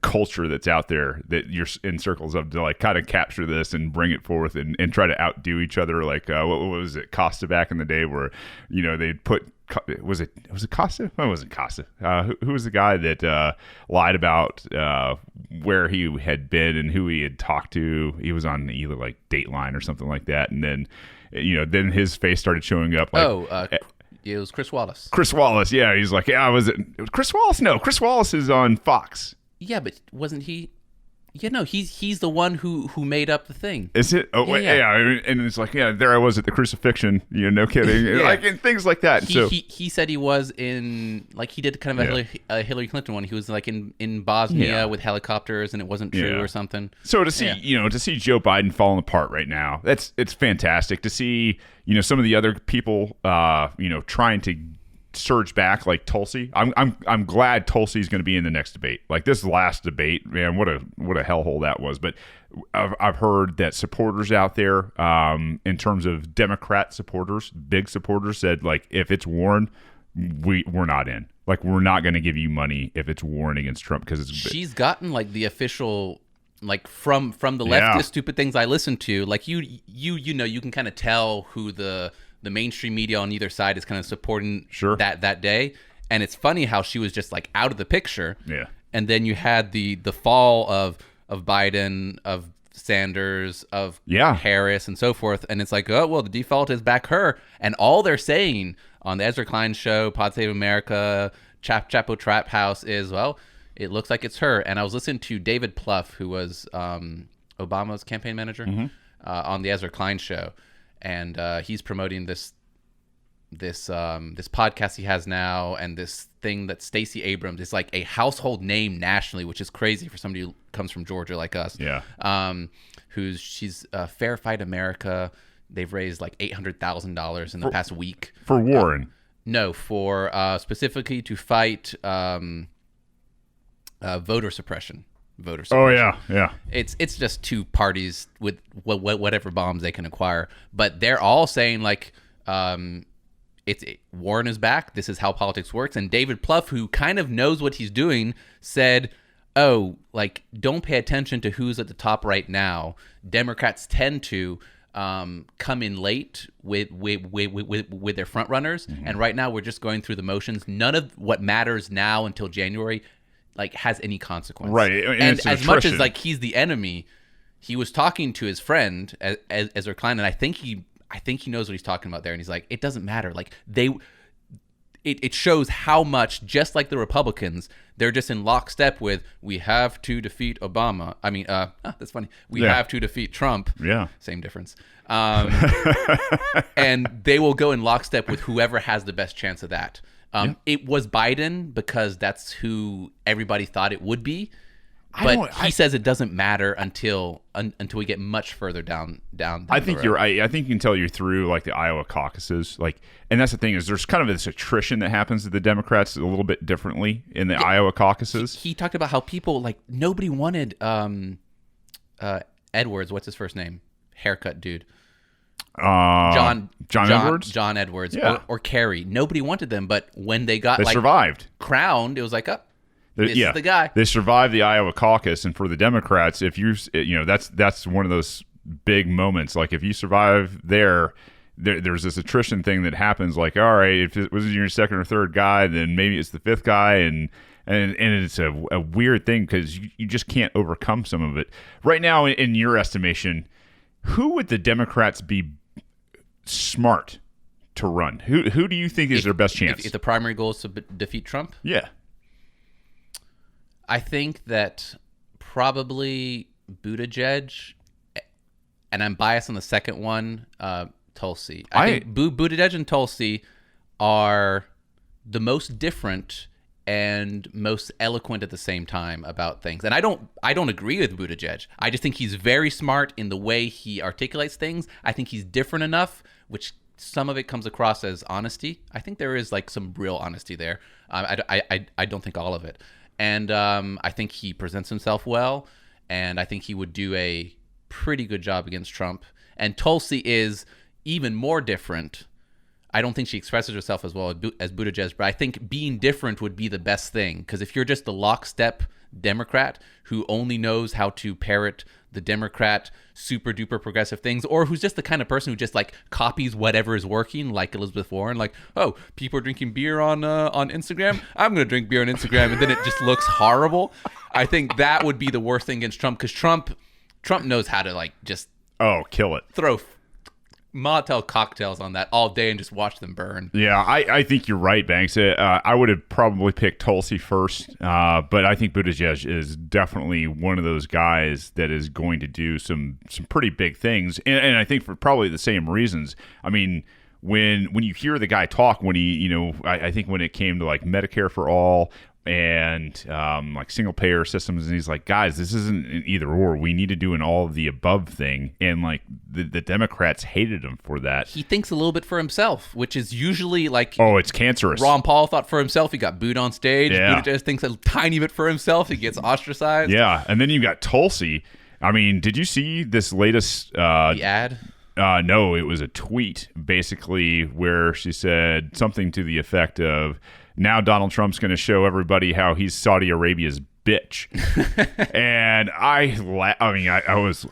culture that's out there that you're in circles of, to like kind of capture this and bring it forth and try to outdo each other. Like what was it, Costa back in the day, where they'd put, was it Costa? Oh, it wasn't Costa. Who was the guy that lied about where he had been and who he had talked to? He was on either like Dateline or something like that, and then then his face started showing up. Like, it was Chris Wallace. Chris Wallace, yeah. He's like, yeah, it was Chris Wallace? No, Chris Wallace is on Fox. Yeah, but wasn't he? Yeah, no, he's the one who made up the thing. Is it? Oh, yeah. And it's like, yeah, there I was at the crucifixion. No kidding. Like, and things like that. He said he was in, like, he did kind of a Hillary Clinton one. He was like in Bosnia with helicopters, and it wasn't true or something. So to see to see Joe Biden falling apart right now, it's fantastic. To see some of the other people trying to surge back, like Tulsi. I'm glad Tulsi's going to be in the next debate. Like this last debate, man, what a hellhole that was. But I've heard that supporters out there, in terms of Democrat supporters, big supporters, said like, if it's Warren, we're not in. Like, we're not going to give you money if it's Warren against Trump, because she's gotten like the official, like from the leftist stupid things I listen to. Like you can kind of tell who the mainstream media on either side is kind of supporting that day. And it's funny how she was just like out of the picture. Yeah. And then you had the fall of Biden, of Sanders, of Harris, and so forth. And it's like, oh, well, the default is back her. And all they're saying on the Ezra Klein show, Pod Save America, Chapo Trap House is, well, it looks like it's her. And I was listening to David Plouffe, who was Obama's campaign manager, on the Ezra Klein show. And he's promoting this podcast he has now, and this thing that Stacey Abrams is like a household name nationally, which is crazy for somebody who comes from Georgia like us. Yeah. She's Fair Fight America. They've raised like $800,000 in the past week for Warren. No, for specifically to fight voter suppression. Oh yeah. It's just two parties with whatever bombs they can acquire, but they're all saying like, Warren is back. This is how politics works. And David Plouffe, who kind of knows what he's doing, said, "Oh, like, don't pay attention to who's at the top right now. Democrats tend to come in late with their front runners, and right now we're just going through the motions. None of what matters now until January." Like has any consequence, right? And as much as like he's the enemy, he was talking to his friend Ezra Klein, and I think he knows what he's talking about there. And he's like, it doesn't matter. Like it shows how much, just like the Republicans, they're just in lockstep with, we have to defeat Obama. I mean, that's funny. We have to defeat Trump. Yeah. Same difference. And they will go in lockstep with whoever has the best chance of that. It was Biden because that's who everybody thought it would be. But he says it doesn't matter until we get much further down. I think you're right. I think you can tell you're through like the Iowa caucuses, and that's the thing is there's kind of this attrition that happens to the Democrats a little bit differently in the Iowa caucuses. He talked about how people nobody wanted Edwards. What's his first name? Haircut dude. John Edwards. John Edwards. Yeah. Or Kerry. Nobody wanted them, but when they got survived, crowned, it was like, this is the guy. They survived the Iowa caucus, and for the Democrats, if that's one of those big moments. Like if you survive there's this attrition thing that happens. Like, all right, if it was your second or third guy, then maybe it's the fifth guy, and it's a weird thing because you just can't overcome some of it. Right now, in your estimation, who would the Democrats be smart to run? Who do you think is their best chance? If the primary goal is to defeat Trump? Yeah. I think that probably Buttigieg, and I'm biased on the second one, Tulsi. I think Buttigieg and Tulsi are the most different and most eloquent at the same time about things. And I don't agree with Buttigieg. I just think he's very smart in the way he articulates things. I think he's different enough, which some of it comes across as honesty. I think there is some real honesty there. I don't think all of it. And I think he presents himself well, and I think he would do a pretty good job against Trump. And Tulsi is even more different. I don't think she expresses herself as well as Buttigieg, but I think being different would be the best thing. Because if you're just the lockstep Democrat who only knows how to parrot the Democrat super duper progressive things, or who's just the kind of person who just copies whatever is working, like Elizabeth Warren, oh, people are drinking beer on Instagram, I'm gonna drink beer on Instagram, and then it just looks horrible. I think that would be the worst thing against Trump, because Trump knows how to just kill it, throw Molotov cocktails on that all day and just watch them burn. Yeah, I think you're right, Banks. I would have probably picked Tulsi first, but I think Buttigieg is definitely one of those guys that is going to do some pretty big things, and I think for probably the same reasons. I mean, when you hear the guy talk, when he, I think when it came to Medicare for all and single payer systems, and he's like, guys, this isn't an either or, we need to do an all of the above thing, and the Democrats hated him for that. He thinks a little bit for himself, which is usually it's cancerous. Ron Paul thought for himself, he got booed on stage. Yeah. Buttigieg thinks a tiny bit for himself, he gets ostracized. Yeah, and then you got Tulsi. I mean, did you see this latest the ad? No, it was a tweet basically where she said something to the effect of, now Donald Trump's going to show everybody how he's Saudi Arabia's bitch. And I was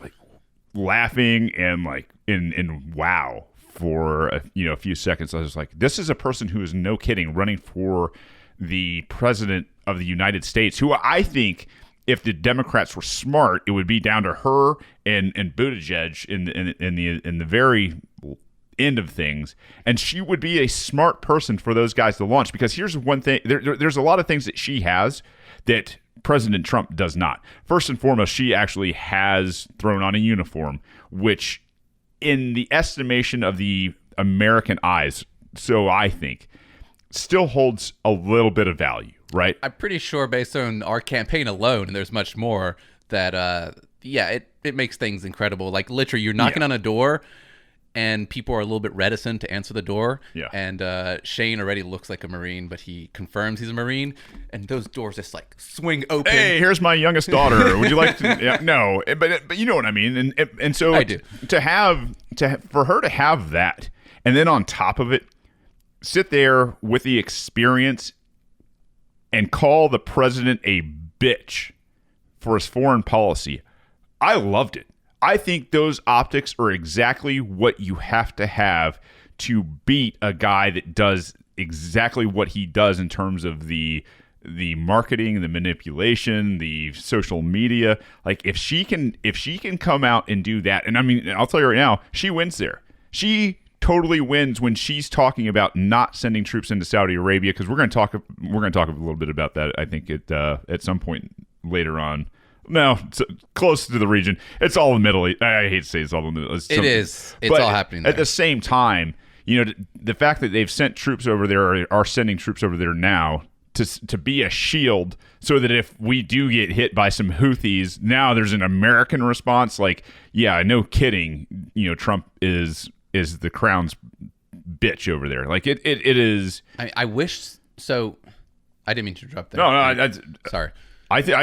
laughing and in wow for a few seconds. I was like, this is a person who is, no kidding, running for the president of the United States, who I think, if the Democrats were smart, it would be down to her and Buttigieg in the very end of things, and she would be a smart person for those guys to launch. Because here's one thing: there's a lot of things that she has that President Trump does not. First and foremost, she actually has thrown on a uniform, which, in the estimation of the American eyes, so I think, still holds a little bit of value, right? I'm pretty sure, based on our campaign alone, and there's much more, that it makes things incredible. Literally, you're knocking on a door, and people are a little bit reticent to answer the door. Yeah. And Shane already looks like a Marine, but he confirms he's a Marine, and those doors just swing open. Hey, here's my youngest daughter. Would you like to? Yeah, no, but you know what I mean. And so I do. For her to have that, and then on top of it, sit there with the experience and call the president a bitch for his foreign policy. I loved it. I think those optics are exactly what you have to beat a guy that does exactly what he does in terms of the marketing, the manipulation, the social media. If she can come out and do that, and I mean, I'll tell you right now, she wins there. She totally wins when she's talking about not sending troops into Saudi Arabia, because we're going to talk a little bit about that, I think, at some point later on. No, it's close to the region. It's all in the Middle East. I hate to say it's all in the Middle East. It's all happening there. At the same time, the fact that they've sent troops over there, or are sending troops over there now, to be a shield, so that if we do get hit by some Houthis, now there's an American response. Like, yeah, no kidding. Trump is the crown's bitch over there. Like it is. I wish so. I didn't mean to interrupt there. No, sorry. I think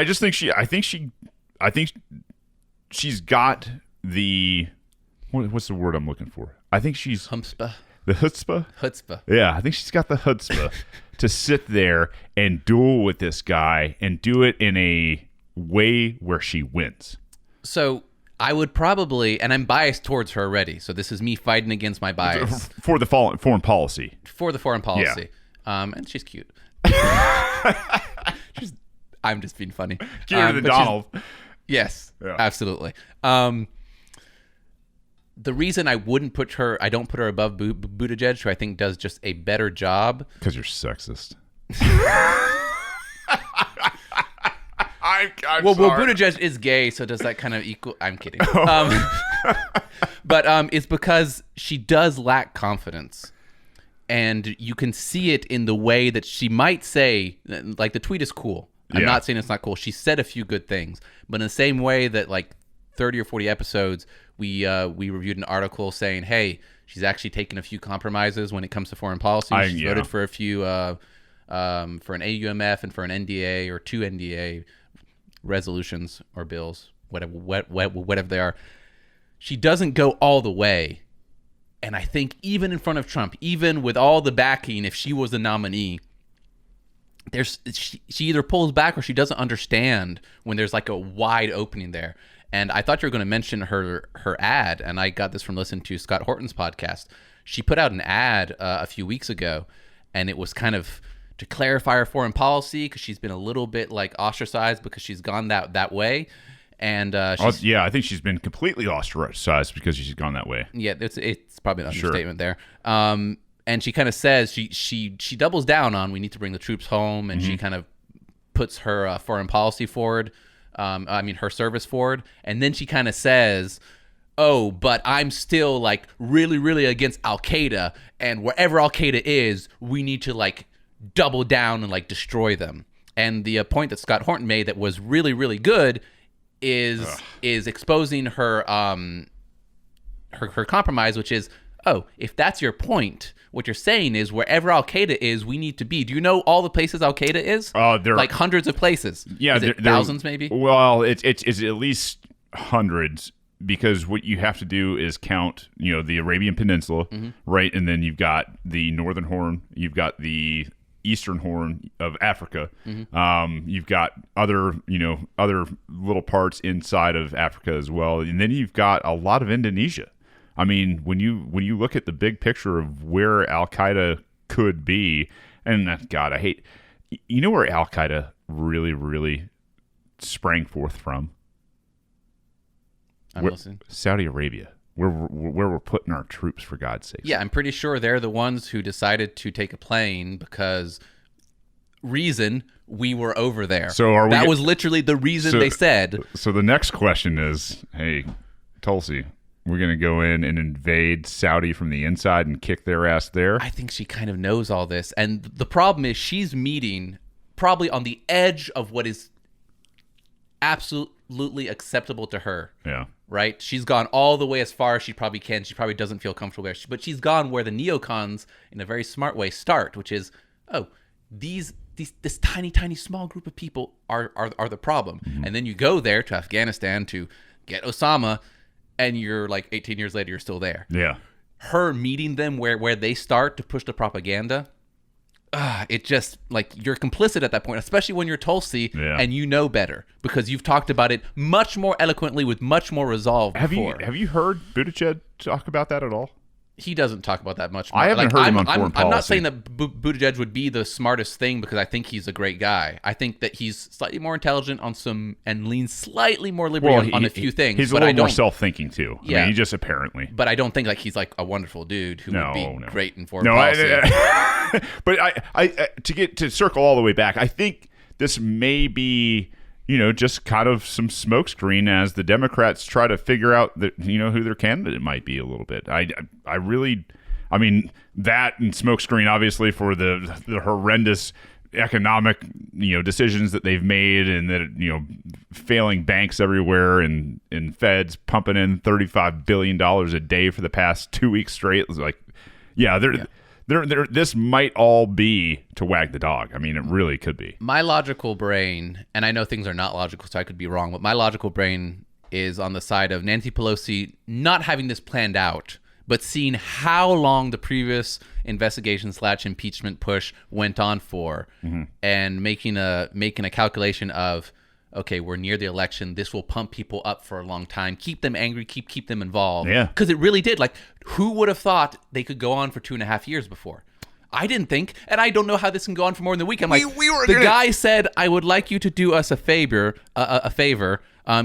she's got the what's the word I'm looking for? I think she's Humpspah. The chutzpah? Chutzpah. Yeah, I think she's got the chutzpah to sit there and duel with this guy and do it in a way where she wins. So I would probably, and I'm biased towards her already, so this is me fighting against my bias. For the foreign policy. For the foreign policy. Yeah. And she's cute. I'm just being funny. Cuter than Donald. Yes, yeah. Absolutely. The reason I don't put her above Buttigieg, who I think does just a better job. Because you're sexist. I'm well, sorry. Buttigieg is gay, so does that kind of equal? I'm kidding. But it's because she does lack confidence. And you can see it in the way that she might say, like, the tweet is cool. I'm not saying it's not cool. She said a few good things. But in the same way that, like, 30 or 40 episodes, we reviewed an article saying, hey, she's actually taken a few compromises when it comes to foreign policy. She's voted for a few, for an AUMF and for an NDA or 2 NDA resolutions or bills, whatever they are. She doesn't go all the way. And I think even in front of Trump, even with all the backing, if she was the nominee, she either pulls back or she doesn't understand when there's like a wide opening there. And I thought you were going to mention her ad, and I got this from listening to Scott Horton's podcast. She put out an ad a few weeks ago, and it was kind of to clarify her foreign policy because she's been a little bit like ostracized because she's gone that way. And I think she's been completely ostracized because she's gone that way. Yeah, it's probably an understatement there. And she kind of says she doubles down on we need to bring the troops home, and she kind of puts her foreign policy forward. Her service forward, and then she kind of says, "Oh, but I'm still like really, really against Al Qaeda, and wherever Al Qaeda is, we need to like double down and like destroy them." And the point that Scott Horton made that was really, really good is exposing her compromise, which is, oh, if that's your point, what you're saying is wherever Al Qaeda is, we need to be. Do you know all the places Al Qaeda is? There like hundreds of places. Yeah, is it thousands maybe. Well, it's at least hundreds, because what you have to do is count, the Arabian Peninsula, right, and then you've got the Northern Horn, you've got the Eastern Horn of Africa. You've got other little parts inside of Africa as well, and then you've got a lot of Indonesia. I mean, when you look at the big picture of where Al Qaeda could be, and God, I hate, where Al Qaeda really, really sprang forth from? I'm listening. Saudi Arabia. Where we're putting our troops, for God's sake. Yeah, I'm pretty sure they're the ones who decided to take a plane because we were over there. So that was literally the reason they said. So the next question is, hey, Tulsi, we're going to go in and invade Saudi from the inside and kick their ass there? I think she kind of knows all this. And the problem is she's meeting probably on the edge of what is absolutely acceptable to her. Yeah. Right? She's gone all the way as far as she probably can. She probably doesn't feel comfortable there. But she's gone where the neocons, in a very smart way, start, which is, this tiny, tiny, small group of people are the problem. And then you go there to Afghanistan to get Osama, and you're like 18 years later, you're still there. Yeah. Her meeting them where they start to push the propaganda, it just, like, you're complicit at that point, especially when you're Tulsi and you know better because you've talked about it much more eloquently with much more resolve before. Have you heard Buttigieg talk about that at all? He doesn't talk about that much more. I haven't heard him on foreign policy. I'm not saying that Buttigieg would be the smartest thing because I think he's a great guy. I think that he's slightly more intelligent on some and leans slightly more liberal on a few things. He's a little more self-thinking too. Yeah. I mean, he just apparently. But I don't think like he's like a wonderful dude who would be great in foreign policy. But I to circle all the way back, I think this may be, just kind of some smokescreen as the Democrats try to figure out that, who their candidate might be a little bit. I mean, that and smokescreen obviously for the horrendous economic, decisions that they've made, and that, failing banks everywhere and feds pumping in $35 billion a day for the past 2 weeks straight. It's like, this might all be to wag the dog. I mean, it really could be. My logical brain, and I know things are not logical, so I could be wrong, but my logical brain is on the side of Nancy Pelosi not having this planned out, but seeing how long the previous investigation / impeachment push went on for, and making a calculation of, okay, we're near the election. This will pump people up for a long time, keep them angry, keep them involved. Yeah. Because it really did. Like, who would have thought they could go on for 2.5 years before? I didn't think, and I don't know how this can go on for more than a week. I'm like, guy said, I would like you to do us a favor.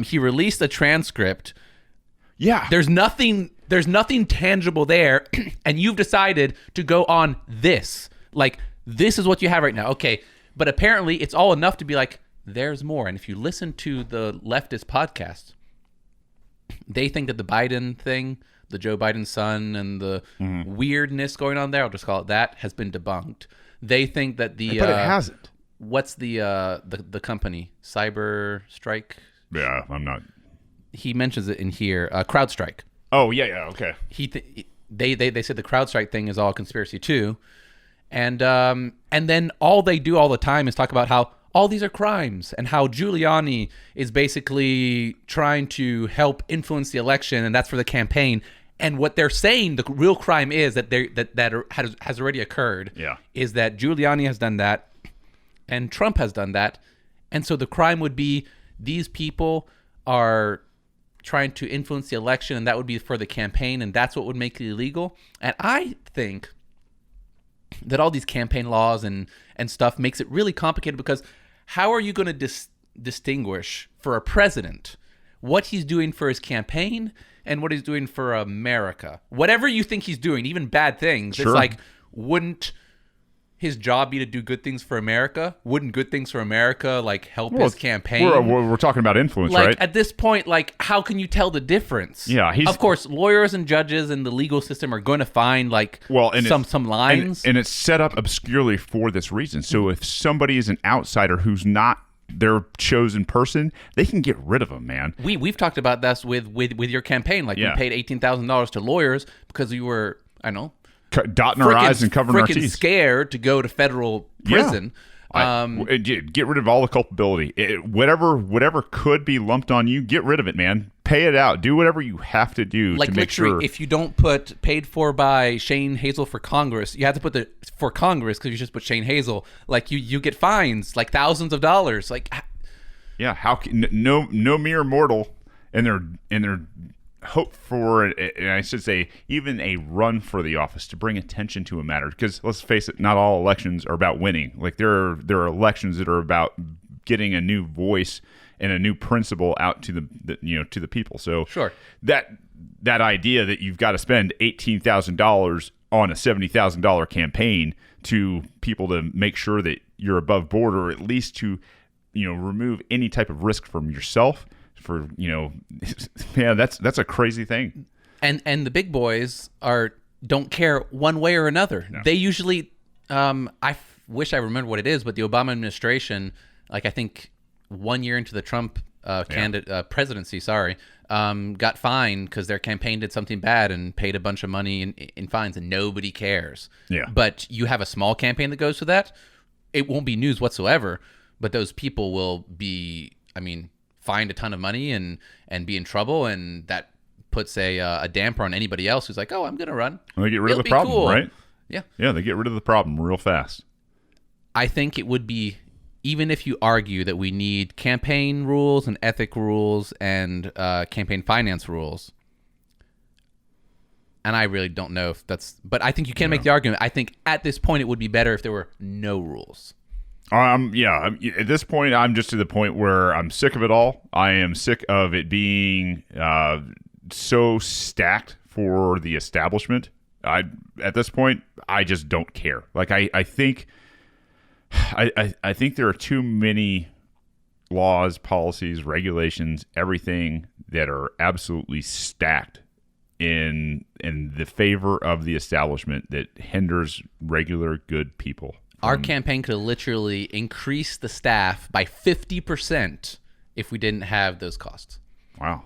He released a transcript. Yeah. There's nothing tangible there, and you've decided to go on this. Like, this is what you have right now. Okay. But apparently it's all enough to be like, there's more. And if you listen to the leftist podcast, they think that the Biden thing, the Joe Biden son, and the weirdness going on there, I'll just call it that, has been debunked. They think that but it hasn't. What's the company? Cyber Strike? Yeah, I'm not. He mentions it in here. CrowdStrike. Oh yeah, okay. They said the CrowdStrike thing is all a conspiracy too, and then all they do all the time is talk about how all these are crimes, and how Giuliani is basically trying to help influence the election, and that's for the campaign. And what they're saying, the real crime is that has already occurred. Yeah. Is that Giuliani has done that, and Trump has done that, and so the crime would be these people are trying to influence the election, and that would be for the campaign, and that's what would make it illegal. And I think that all these campaign laws and stuff makes it really complicated, because how are you going to distinguish for a president what he's doing for his campaign and what he's doing for America? Whatever you think he's doing, even bad things, sure. It's like, wouldn't his job be to do good things for America? Wouldn't good things for America help his campaign? We're talking about influence, right? Right? At this point, how can you tell the difference? Yeah, of course, lawyers and judges and the legal system are going to find some lines, and it's set up obscurely for this reason. So if somebody is an outsider who's not their chosen person, they can get rid of them, man. We've talked about this with your campaign. You paid $18,000 to lawyers because you were, I don't know, dotting our I's and covering our T's. Scared to go to federal prison. Get rid of all the culpability. Whatever could be lumped on you, get rid of it, man. Pay it out. Do whatever you have to do to make sure. If you don't put paid for by Shane Hazel for Congress, you have to put for Congress, because you just put Shane Hazel. You get fines thousands of dollars. Yeah, how can no mere mortal and their hope for, and I should say, even a run for the office to bring attention to a matter. Because let's face it, not all elections are about winning. There are elections that are about getting a new voice and a new principle out to the people. So sure, that idea that you've got to spend $18,000 on a $70,000 campaign to people to make sure that you're above board, or at least to remove any type of risk from yourself. For that's a crazy thing. And the big boys don't care one way or another. No. They usually I wish I remembered what it is, but the Obama administration, I think 1 year into the Trump presidency, got fined because their campaign did something bad and paid a bunch of money in fines, and nobody cares. Yeah. But you have a small campaign that goes to that, it won't be news whatsoever, but those people will be, find a ton of money and be in trouble, and that puts a damper on anybody else who's like, oh, I'm going to run. Well, they get rid of the problem, cool. Right? Yeah. Yeah, they get rid of the problem real fast. I think it would be, even if you argue that we need campaign rules and ethic rules and campaign finance rules, And I really don't know if that's, but I think you can make the argument. I think at this point it would be better if there were no rules. At this point, I'm just to the point where I'm sick of it all. I am sick of it being so stacked for the establishment. At this point, I just don't care. Like I think there are too many laws, policies, regulations, everything that are absolutely stacked in the favor of the establishment that hinders regular good people. Our campaign could literally increase the staff by 50% if we didn't have those costs. Wow.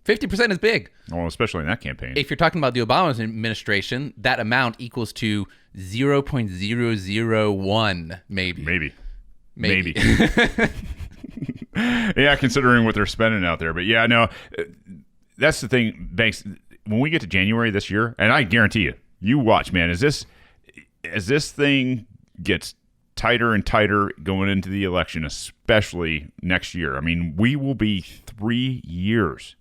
50% is big. Well, especially in that campaign. If you're talking about the Obama administration, that amount equals to 0.001 maybe. Maybe. Yeah, considering what they're spending out there. But yeah, no, that's the thing, Banks. When we get to January this year, and I guarantee you watch, man, as this thing gets tighter and tighter going into the election, especially next year. I mean, we will be 3 years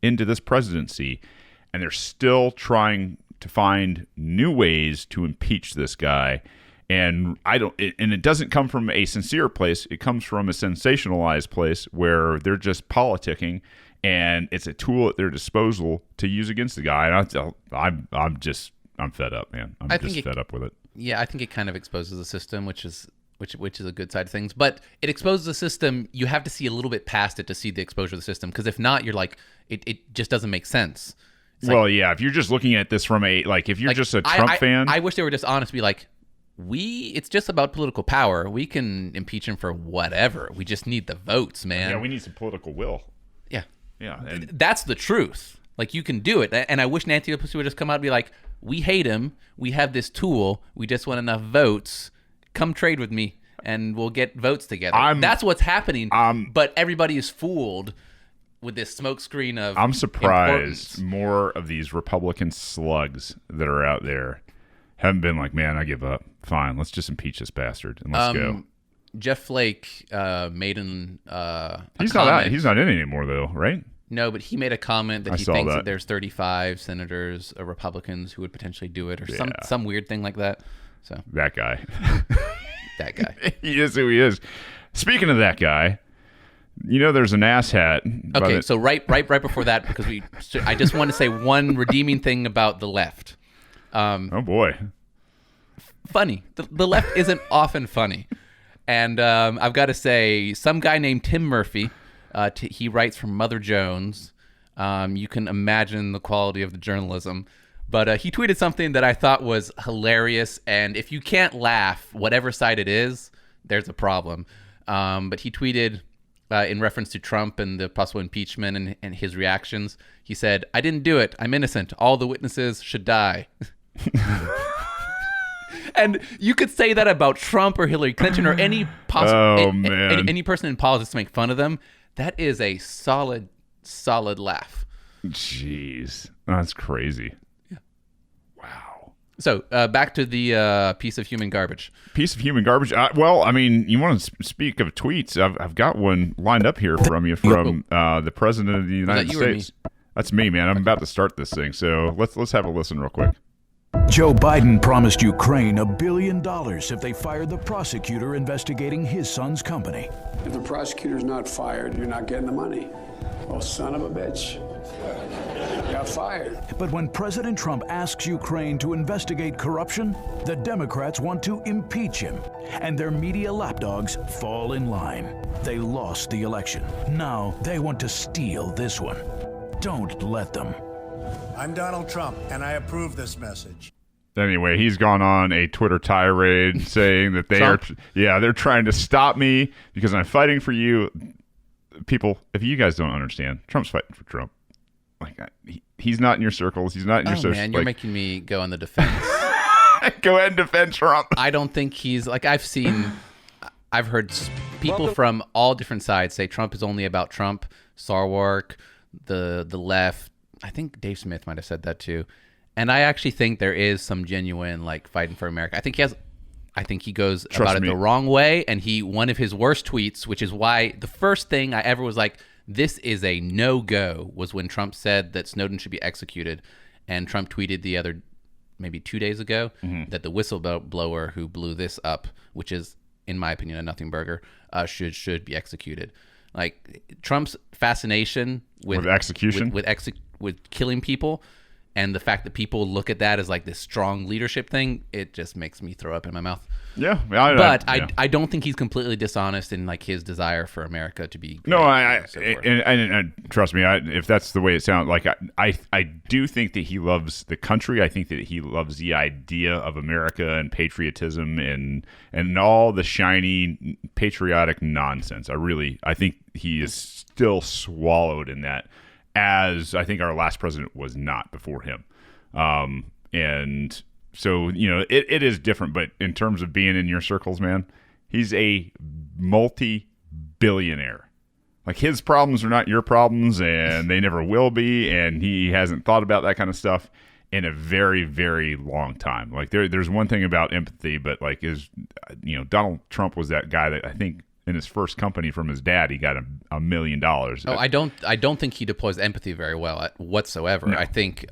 into this presidency, and they're still trying to find new ways to impeach this guy. And it doesn't come from a sincere place. It comes from a sensationalized place where they're just politicking, and it's a tool at their disposal to use against the guy. And I'm fed up, man. I'm just fed up with it. Yeah, I think it kind of exposes the system, which is a good side of things. But it exposes the system. You have to see a little bit past it to see the exposure of the system, because if not, you're like, it just doesn't make sense. If you're just looking at this from if you're just a Trump fan. I wish they were just honest to be like, it's just about political power. We can impeach him for whatever. We just need the votes, man. Yeah, we need some political will. Yeah. Yeah. That's the truth. Like, you can do it. And I wish Nancy Pelosi would just come out and be like, we hate him. We have this tool. We just want enough votes. Come trade with me, and we'll get votes together. That's what's happening. But everybody is fooled with this smokescreen of I'm surprised more of these Republican slugs that are out there haven't been like, man, I give up. Fine, let's just impeach this bastard and let's go. Jeff Flake made he's not in anymore, though, right? No, but he made a comment that he thinks that there's 35 senators, Republicans, who would potentially do it, or some weird thing like that. So that guy, he is who he is. Speaking of that guy, there's an asshat. Okay, so right before that, because I just want to say one redeeming thing about the left. Oh boy, funny. The left isn't often funny, and I've got to say, some guy named Tim Murphy. He writes from Mother Jones. You can imagine the quality of the journalism. But he tweeted something that I thought was hilarious. And if you can't laugh, whatever side it is, there's a problem. But he tweeted in reference to Trump and the possible impeachment and his reactions. He said, "I didn't do it. I'm innocent. All the witnesses should die." And you could say that about Trump or Hillary Clinton or any any person in politics to make fun of them. That is a solid laugh. Jeez, that's crazy. Yeah. Wow. So back to the piece of human garbage. Piece of human garbage. Well, I mean, you want to speak of tweets? I've got one lined up here from you from the President of the United States. That's me, man. I'm about to start this thing, so let's have a listen real quick. Joe Biden promised Ukraine $1 billion if they fired the prosecutor investigating his son's company. If the prosecutor's not fired, you're not getting the money. Oh, son of a bitch. Got fired. But when President Trump asks Ukraine to investigate corruption, the Democrats want to impeach him, and their media lapdogs fall in line. They lost the election. Now they want to steal this one. Don't let them. I'm Donald Trump, and I approve this message. Anyway, he's gone on a Twitter tirade saying that they're trying to stop me because I'm fighting for you. People, if you guys don't understand, Trump's fighting for Trump. Like, he's not in your circles. He's not in your social. Man, you're making me go on the defense. Go ahead and defend Trump. I don't think he's like, I've heard people from all different sides say Trump is only about Trump, Sarwark, the left. I think Dave Smith might have said that too. And I actually think there is some genuine like fighting for America. I think he goes about it the wrong way. And one of his worst tweets, which is why the first thing I ever was like, This is a no-go, was when Trump said that Snowden should be executed. And Trump tweeted maybe 2 days ago, that the whistleblower who blew this up, which is, in my opinion, a nothing burger, should be executed. Like, Trump's fascination with execution, with killing people, and the fact that people look at that as like this strong leadership thing, it just makes me throw up in my mouth. Yeah, I don't think he's completely dishonest in like his desire for America to be great. No, and trust me, if that's the way it sounds, like I do think that he loves the country. I think that he loves the idea of America and patriotism and all the shiny patriotic nonsense. I think he is still swallowed in that, as I think our last president was not before him. And so, it is different, but in terms of being in your circles, man, he's a multi-billionaire. Like, his problems are not your problems, and they never will be, and he hasn't thought about that kind of stuff in a very, very long time. Like, there's one thing about empathy, but like, Donald Trump was that guy that I think in his first company from his dad, he got $1 million. Oh, I don't think he deploys empathy very well whatsoever. No. I think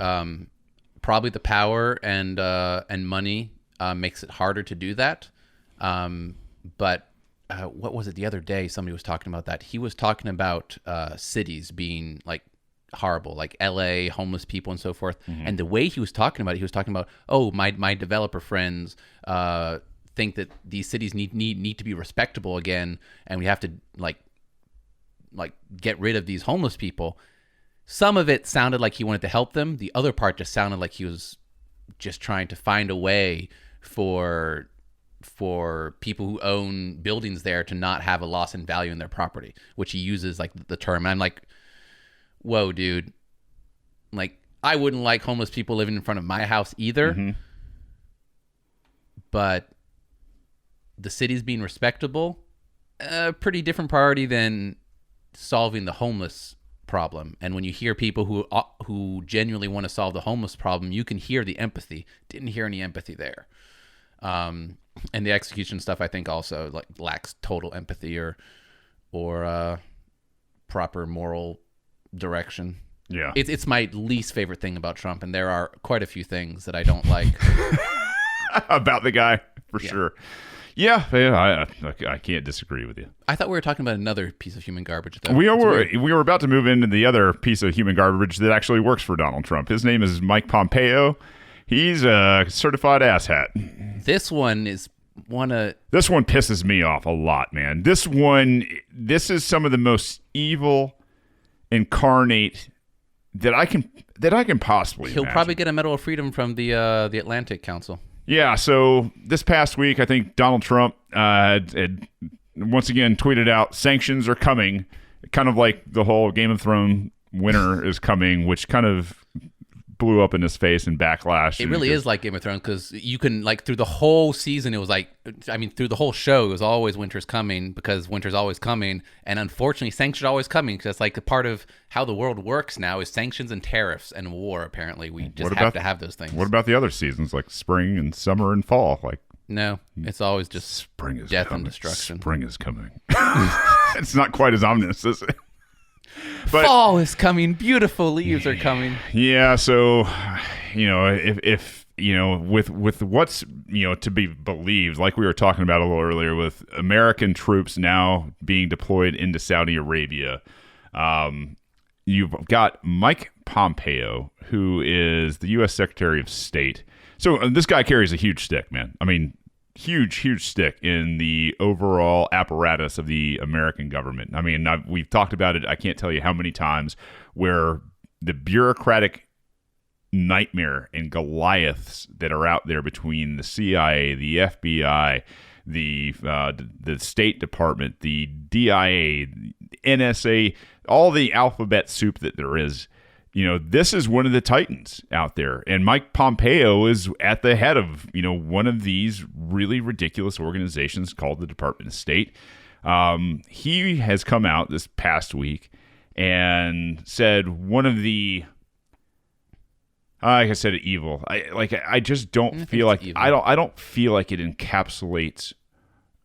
probably the power and money makes it harder to do that. But what was it the other day? Somebody was talking about that. He was talking about cities being like horrible, like LA, homeless people and so forth. Mm-hmm. And the way he was talking about it, oh, my developer friends think that these cities need to be respectable again, and we have to like get rid of these homeless people. Some of it sounded like he wanted to help them. The other part just sounded like he was just trying to find a way for people who own buildings there to not have a loss in value in their property, which he uses like the term. And I'm like, whoa, dude. Like, I wouldn't like homeless people living in front of my house either. Mm-hmm. But the city's being respectable, a pretty different priority than solving the homeless problem. And when you hear people who genuinely want to solve the homeless problem, you can hear the empathy. Didn't hear any empathy there. And the execution stuff, I think, also like lacks total empathy or proper moral direction. Yeah, it's my least favorite thing about Trump, and there are quite a few things that I don't like about the guy, for sure. Yeah, I can't disagree with you. I thought we were talking about another piece of human garbage, though. We were about to move into the other piece of human garbage that actually works for Donald Trump. His name is Mike Pompeo. He's a certified asshat. This one is This one pisses me off a lot, man. This is some of the most evil incarnate that I can possibly He'll imagine. Probably get a Medal of Freedom from the Atlantic Council. Yeah, so this past week, I think Donald Trump had once again tweeted out, sanctions are coming, kind of like the whole Game of Thrones winter is coming, which kind of blew up in his face and backlash. It really is like Game of Thrones, because you can, like, through the whole season, it was like, through the whole show, it was always winter's coming, because winter's always coming, and unfortunately, sanctions are always coming, because that's like a part of how the world works now is sanctions and tariffs and war, apparently. We just have to have those things. What about the other seasons, like spring and summer and fall? Like, no, it's always just spring is death coming. and destruction. Spring is coming. It's not quite as ominous, is it? But fall is coming. Beautiful leaves are coming. Yeah. So, if with what's, to be believed, like we were talking about a little earlier, with American troops now being deployed into Saudi Arabia, you've got Mike Pompeo, who is the U.S. Secretary of State. So this guy carries a huge stick, man. I mean, huge stick in the overall apparatus of the American government. I mean, we've talked about it. I can't tell you how many times where the bureaucratic nightmare and Goliaths that are out there between the CIA, the FBI, the State Department, the DIA, NSA, all the alphabet soup that there is. This is one of the titans out there. And Mike Pompeo is at the head of, one of these really ridiculous organizations called the Department of State. He has come out this past week and said one of the, like I said, evil. I just don't feel like, I don't feel like it encapsulates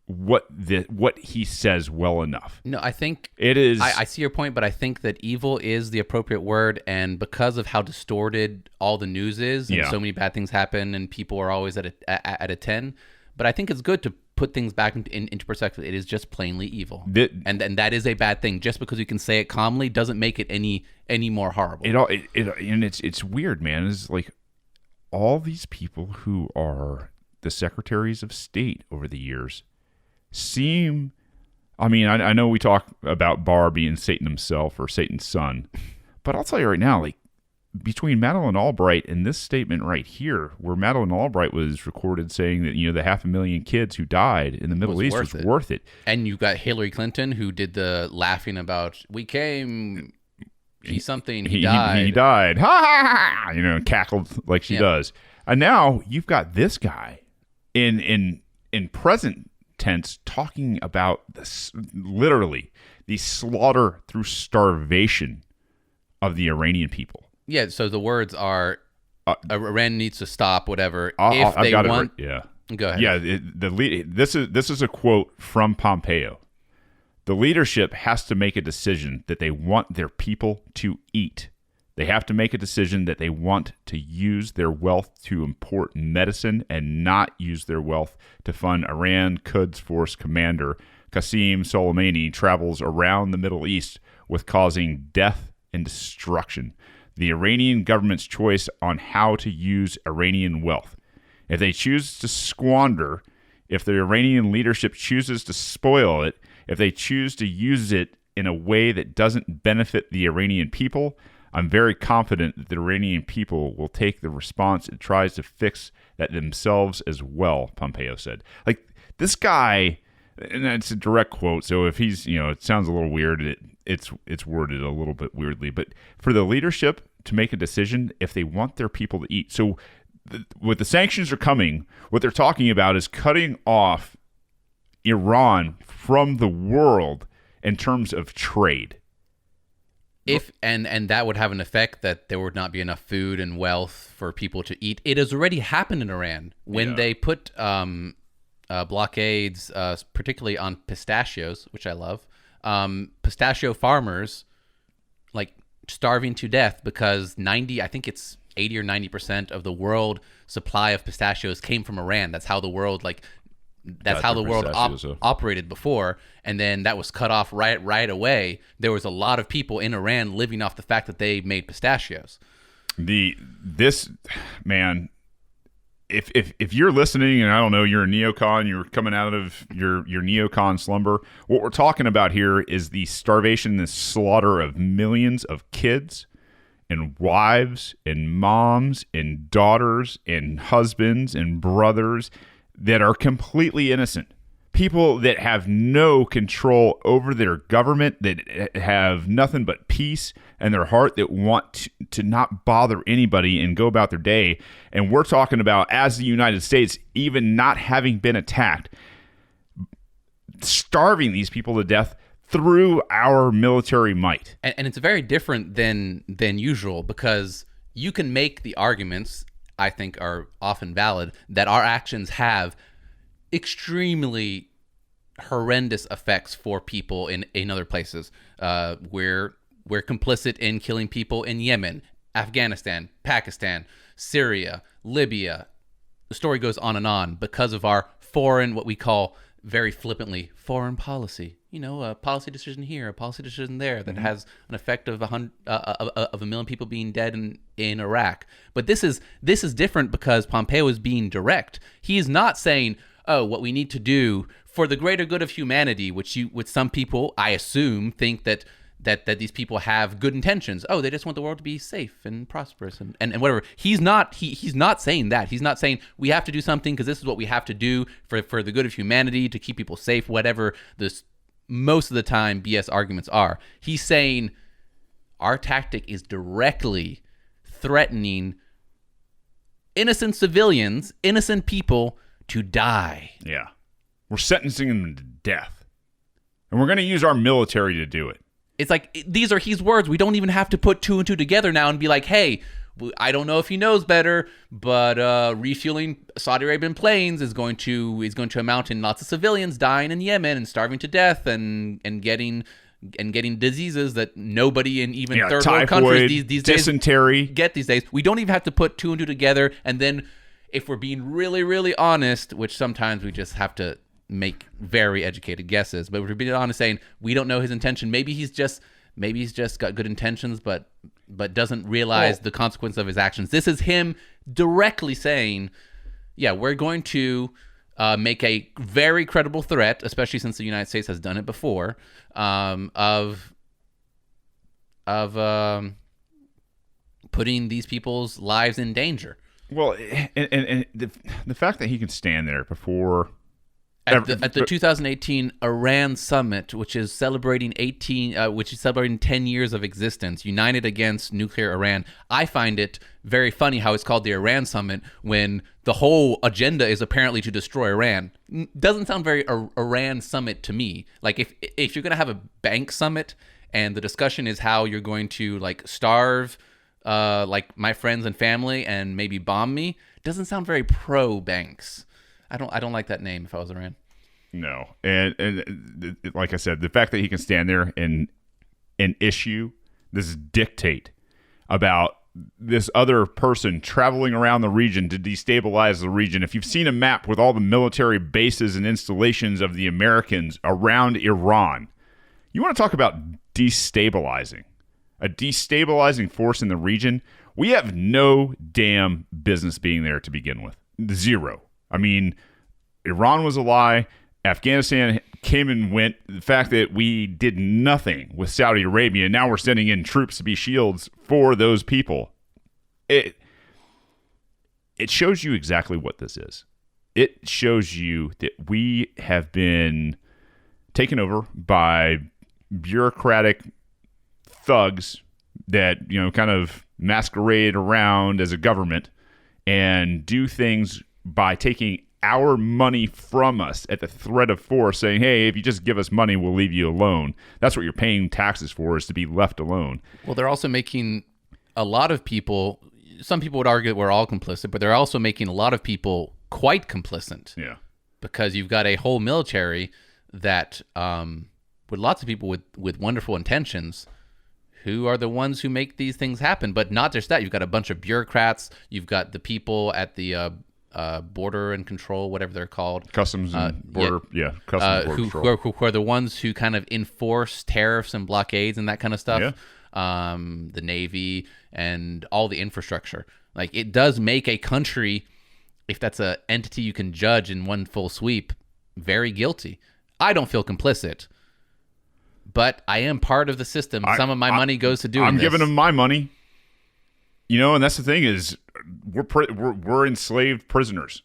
what he says well enough. No, I think it is. I see your point, but I think that evil is the appropriate word, and because of how distorted all the news is, and so many bad things happen, and people are always at a 10. But I think it's good to put things back into perspective. It is just plainly evil, and that is a bad thing. Just because you can say it calmly doesn't make it any more horrible. And it's weird, man. It's like all these people who are the secretaries of state over the years seem. I mean, I know we talk about Barr being Satan himself or Satan's son, but I'll tell you right now, like between Madeleine Albright and this statement right here, where Madeleine Albright was recorded saying that, the 500,000 kids who died in the Middle East was worth it. And you've got Hillary Clinton, who did the laughing about, we came, he died. He died. Ha ha ha! Cackled like she does. And now you've got this guy in present tense talking about this, literally the slaughter through starvation of the Iranian people. Yeah, so the words are Iran needs to stop, whatever. Go ahead. Yeah, this is a quote from Pompeo. The leadership has to make a decision that they want their people to eat. They have to make a decision that they want to use their wealth to import medicine and not use their wealth to fund Iran Quds Force commander Qasem Soleimani travels around the Middle East with causing death and destruction. The Iranian government's choice on how to use Iranian wealth. If they choose to squander, if the Iranian leadership chooses to spoil it, if they choose to use it in a way that doesn't benefit the Iranian people, I'm very confident that the Iranian people will take the response and tries to fix that themselves as well, Pompeo said. Like, this guy, and it's a direct quote, so if he's, it sounds a little weird, it's worded a little bit weirdly, but for the leadership to make a decision if they want their people to eat. So with the sanctions are coming, what they're talking about is cutting off Iran from the world in terms of trade. And that would have an effect that there would not be enough food and wealth for people to eat. It has already happened in Iran when they put blockades, particularly on pistachios, which I love. Pistachio farmers like starving to death because 80 or 90% of the world supply of pistachios came from Iran. That's how the world operated before, and then that was cut off right away. There was a lot of people in Iran living off the fact that they made pistachios. This man, if you're listening, and I don't know, you're a neocon, you're coming out of your neocon slumber, what we're talking about here is the starvation, the slaughter of millions of kids and wives and moms and daughters and husbands and brothers that are completely innocent. People that have no control over their government, that have nothing but peace in their heart, that want to not bother anybody and go about their day. And we're talking about, as the United States, even not having been attacked, starving these people to death through our military might. And it's very different than usual, because you can make the arguments, I think are often valid, that our actions have extremely horrendous effects for people in other places. We're complicit in killing people in Yemen, Afghanistan, Pakistan, Syria, Libya. The story goes on and on because of our foreign, what we call very flippantly, foreign policy. A policy decision here, a policy decision there that has an effect of a million people being dead in Iraq. But this is different because Pompeo is being direct. He is not saying, "Oh, what we need to do for the greater good of humanity," which some people, I assume, think that these people have good intentions. Oh, they just want the world to be safe and prosperous and whatever. He's not saying that. He's not saying we have to do something because this is what we have to do for the good of humanity, to keep people safe, whatever this most of the time BS arguments are. He's saying our tactic is directly threatening innocent civilians, innocent people to die. Yeah. We're sentencing them to death. And we're going to use our military to do it. It's like, these are his words. We don't even have to put two and two together now and be like, hey, I don't know if he knows better, but refueling Saudi Arabian planes is going to amount in lots of civilians dying in Yemen and starving to death and getting diseases that nobody in even third world countries these dysentery days get these days. We don't even have to put two and two together. And then if we're being really, really honest, which sometimes we just have to make very educated guesses, but if we're being honest, saying we don't know his intention. Maybe he's just got good intentions, but doesn't realize the consequence of his actions. This is him directly saying, yeah, we're going to make a very credible threat, especially since the United States has done it before, of putting these people's lives in danger. Well, and the fact that he can stand there before at the 2018 Iran summit, which is celebrating 10 years of existence, united against nuclear Iran. I find it very funny how it's called the Iran summit when the whole agenda is apparently to destroy Iran. Doesn't sound very Iran summit to me. Like if you're going to have a bank summit and the discussion is how you're going to like starve like my friends and family and maybe bomb me, doesn't sound very pro banks. I don't like that name if I was Iran. No. And like I said, the fact that he can stand there and issue this dictate about this other person traveling around the region to destabilize the region. If you've seen a map with all the military bases and installations of the Americans around Iran, you want to talk about destabilizing. A destabilizing force in the region. We have no damn business being there to begin with. Zero. I mean, Iran was a lie. Afghanistan came and went. The fact that we did nothing with Saudi Arabia, and now we're sending in troops to be shields for those people. It shows you exactly what this is. It shows you that we have been taken over by bureaucratic thugs that, kind of masquerade around as a government and do things by taking our money from us at the threat of force, saying, hey, if you just give us money, we'll leave you alone. That's what you're paying taxes for, is to be left alone. Well, they're also making a lot of people, some people would argue that we're all complicit, but they're also making a lot of people quite complicit. Yeah. Because you've got a whole military that, with lots of people with wonderful intentions, who are the ones who make these things happen. But not just that. You've got a bunch of bureaucrats. You've got the people at the border and control, whatever they're called. Customs and border, customs border control. Who are the ones who kind of enforce tariffs and blockades and that kind of stuff. Yeah. The Navy and all the infrastructure. Like, it does make a country, if that's an entity you can judge in one full sweep, very guilty. I don't feel complicit, but I am part of the system. Some of my money goes to doing this. I'm giving them my money. And that's the thing is, we're enslaved prisoners.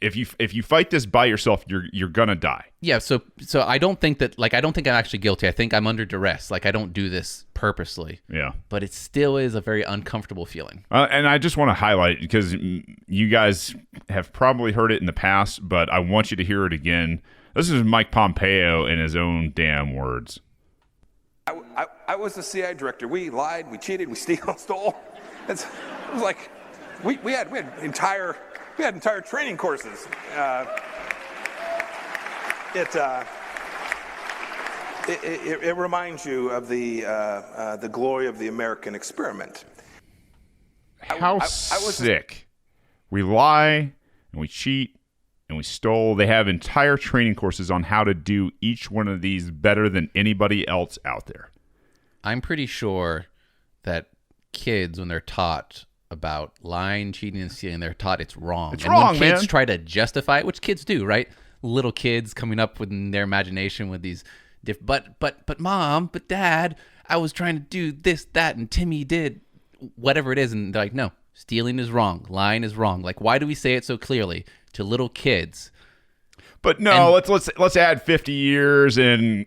If you fight this by yourself, you're gonna die. Yeah. So I don't think that, I don't think I'm actually guilty. I think I'm under duress. I don't do this purposely. Yeah. But it still is a very uncomfortable feeling. And I just want to highlight, because you guys have probably heard it in the past, but I want you to hear it again. This is Mike Pompeo in his own damn words. I was the CIA director. We lied, we cheated, we stole. It was like we had entire training courses. It reminds you of the glory of the American experiment. How sick! We lie and we cheat and we stole. They have entire training courses on how to do each one of these better than anybody else out there. I'm pretty sure that kids, when they're taught about lying, cheating, and stealing, they're taught it's wrong. It's wrong, when kids man. try to justify it, which kids do, right? Little kids coming up with their imagination with these, but mom, but dad, I was trying to do this, that, and Timmy did whatever it is, and they're like, no, stealing is wrong, lying is wrong. Why do we say it so clearly to little kids? But no, let's add 50 years and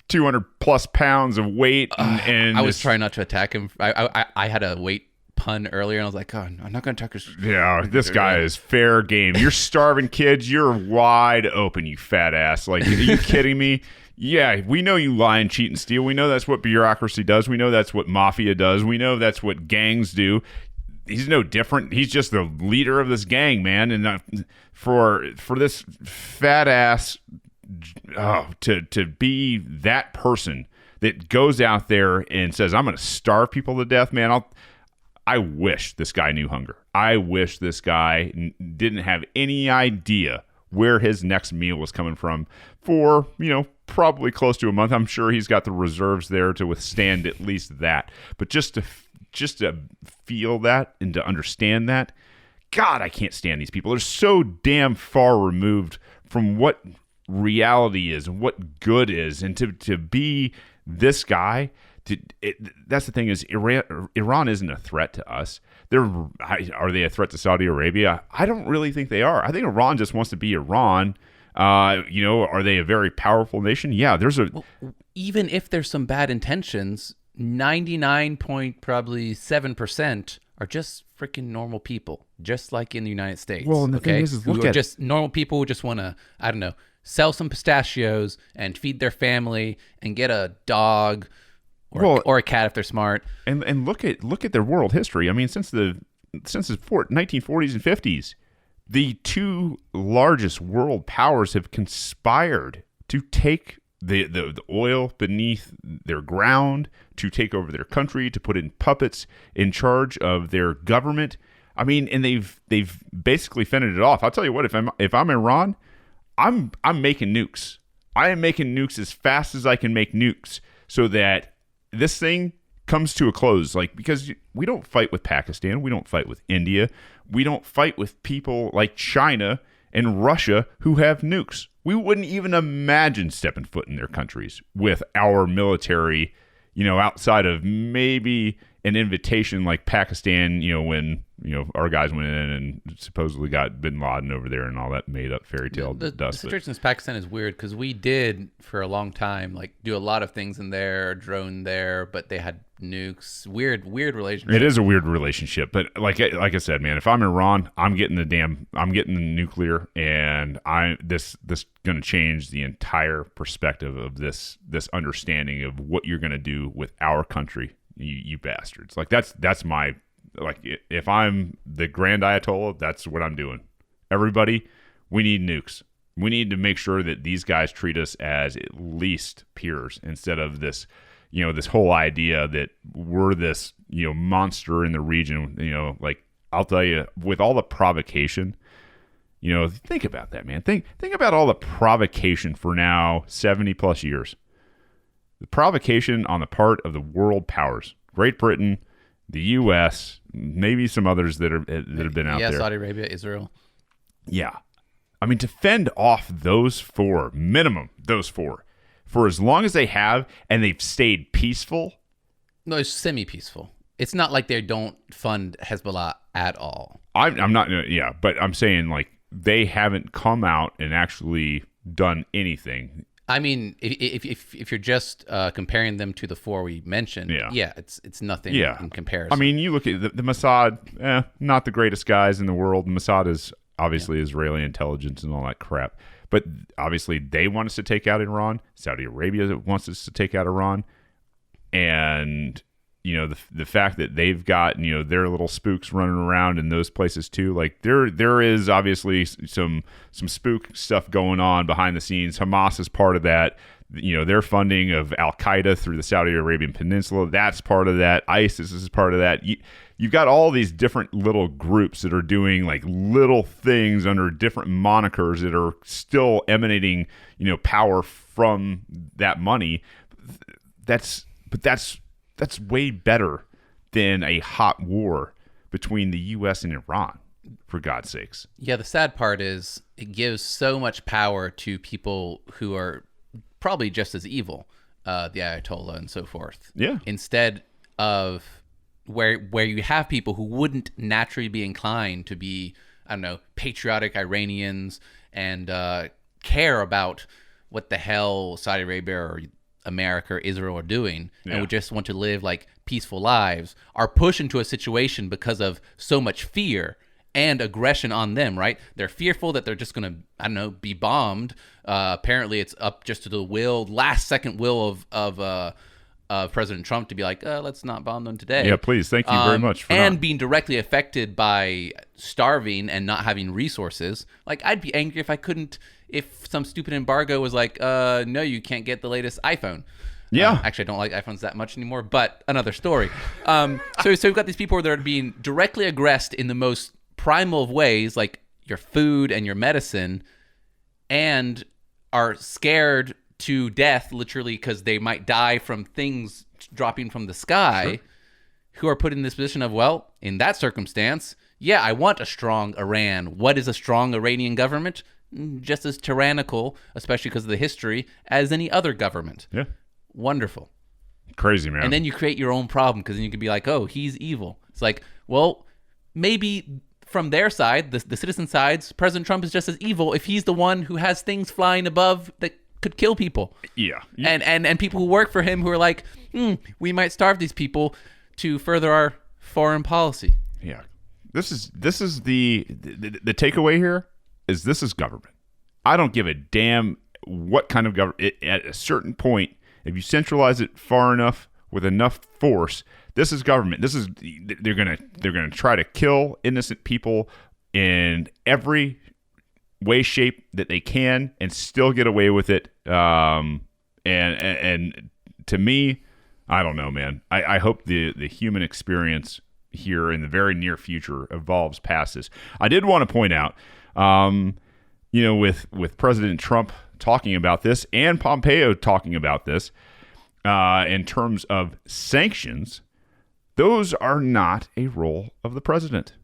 200 plus pounds of weight. And I was trying not to attack him. I had a weight pun earlier, and I was like, oh, I'm not going to attack his. Yeah, this guy is fair game. You're starving kids. You're wide open, you fat ass. Are you kidding me? Yeah, we know you lie and cheat and steal. We know that's what bureaucracy does. We know that's what mafia does. We know that's what gangs do. he's no different. He's just the leader of this gang, man. And for this fat ass to be that person that goes out there and says, I'm going to starve people to death, man. I wish this guy knew hunger. I wish this guy didn't have any idea where his next meal was coming from for, probably close to a month. I'm sure he's got the reserves there to withstand at least that. But just to feel that and to understand that, God, I can't stand these people. They're so damn far removed from what reality is and what good is. And to be this guy, that's the thing is Iran isn't a threat to us. Are they a threat to Saudi Arabia? I don't really think they are. I think Iran just wants to be Iran. Are they a very powerful nation? Yeah, even if there's some bad intentions, 99.7% are just freaking normal people, just like in the United States. Well, and the thing is who are just normal people who just want to, I don't know, sell some pistachios and feed their family and get a dog or a cat if they're smart. And look at their world history. I mean, since the 1940s and 50s, the two largest world powers have conspired to take the oil beneath their ground, to take over their country, to put in puppets in charge of their government. I mean, and they've basically fended it off. I'll tell you what, if I'm Iran, I'm making nukes. I am making nukes as fast as I can make nukes so that this thing comes to a close. Like, because we don't fight with Pakistan, we don't fight with India, we don't fight with people like China and Russia who have nukes. We wouldn't even imagine stepping foot in their countries with our military, outside of maybe an invitation like Pakistan, when, our guys went in and supposedly got bin Laden over there and all that made up fairy tale dust. The situation in Pakistan is weird because we did for a long time, do a lot of things in there, drone there, but they had nukes. Weird relationship. It is a weird relationship, but like I said, man, if I'm Iran, I'm getting the nuclear, and this going to change the entire perspective of this understanding of what you're going to do with our country, you bastards. Like that's my, if I'm the Grand Ayatollah, that's what I'm doing. Everybody, we need nukes. We need to make sure that these guys treat us as at least peers instead of this, this whole idea that we're this, monster in the region. I'll tell you, with all the provocation, think about that, man. Think about all the provocation for now 70 plus years. The provocation on the part of the world powers, Great Britain, the U.S., maybe some others that have been out there. Yeah, Saudi Arabia, Israel. Yeah. I mean, to fend off those four, for as long as they have, and they've stayed peaceful. No, it's semi-peaceful. It's not like they don't fund Hezbollah at all. I'm not, yeah, but I'm saying, they haven't come out and actually done anything. I mean, if you're just comparing them to the four we mentioned, it's nothing in comparison. I mean, you look at the Mossad, not the greatest guys in the world. Mossad is obviously Israeli intelligence and all that crap. But obviously they want us to take out Iran. Saudi Arabia wants us to take out Iran. And, the fact that they've got, their little spooks running around in those places too. There is obviously some spook stuff going on behind the scenes. Hamas is part of that. Their funding of Al-Qaeda through the Saudi Arabian Peninsula, that's part of that. ISIS is part of that. You've got all these different little groups that are doing little things under different monikers that are still emanating, power from that money. That's way better than a hot war between the U.S. and Iran, for God's sakes. Yeah, the sad part is it gives so much power to people who are probably just as evil, the Ayatollah and so forth. Yeah. Instead of where you have people who wouldn't naturally be inclined to be, I don't know, patriotic Iranians and care about what the hell Saudi Arabia or America or Israel are doing, and would just want to live peaceful lives, are pushed into a situation because of so much fear and aggression on them, right? They're fearful that they're just going to, I don't know, be bombed. Apparently it's up just to the last second will of of President Trump to be like, let's not bomb them today. Yeah, please. Thank you very much for and not. being directly affected by starving and not having resources. Like, I'd be angry if some stupid embargo was like, no, you can't get the latest iPhone. Yeah. Actually, I don't like iPhones that much anymore, but another story. So we've got these people that are being directly aggressed in the most primal of ways, like your food and your medicine, and are scared to death, literally, because they might die from things dropping from the sky, who are put in this position of, well, in that circumstance, yeah, I want a strong Iran. What is a strong Iranian government? Just as tyrannical, especially because of the history, as any other government. Yeah. Wonderful. Crazy, man. And then you create your own problem, because then you can be like, oh, he's evil. It's like, well, maybe from their side, the citizen sides, President Trump is just as evil if he's the one who has things flying above that could kill people. Yeah. And people who work for him who are like, we might starve these people to further our foreign policy. Yeah. This is the takeaway here is this is government. I don't give a damn what kind of government. At a certain point, if you centralize it far enough with enough force, this is government. They're gonna try to kill innocent people in every way, shape that they can, and still get away with it. And to me, I don't know, man. I hope the human experience here in the very near future evolves past this. I did want to point out, with President Trump talking about this and Pompeo talking about this, in terms of sanctions, those are not a role of the president.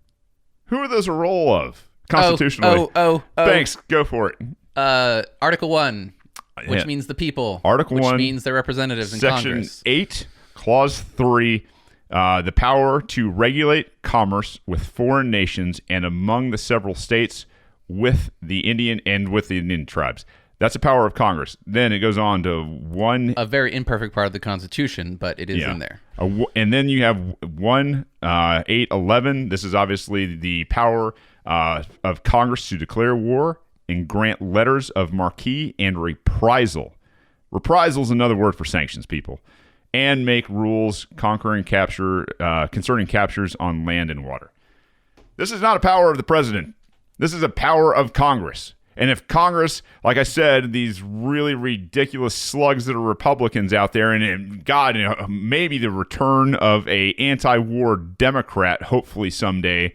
Who are those a role of? Constitutionally. Thanks. Go for it. Article 1, which means the people. Article 1. Which means their representatives in Congress. Section 8, Clause 3, the power to regulate commerce with foreign nations and among the several states with the Indian tribes. That's a power of Congress. Then it goes on to a very imperfect part of the Constitution, but it is in there. And then you have 1/8/11. This is obviously the power of Congress to declare war and grant letters of marque and reprisal. Reprisal is another word for sanctions, people. And make rules concerning captures on land and water. This is not a power of the president. This is a power of Congress. And if Congress, like I said, these really ridiculous slugs that are Republicans out there, and God, maybe the return of a anti-war Democrat, hopefully someday,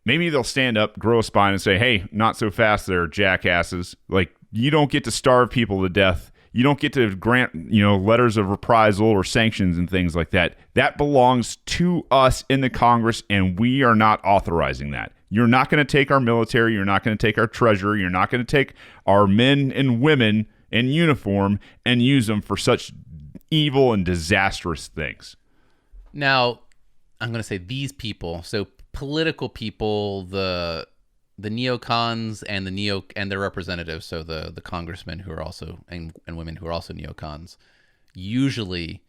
maybe they'll stand up, grow a spine, and say, hey, not so fast there, jackasses. Like, you don't get to starve people to death. You don't get to grant, letters of reprisal or sanctions and things like that. That belongs to us in the Congress, and we are not authorizing that. You're not going to take our military. You're not going to take our treasury. You're not going to take our men and women in uniform and use them for such evil and disastrous things. Now, I'm going to say these people, so political people, the neocons and their representatives, so the congressmen who are also and women who are also neocons, usually,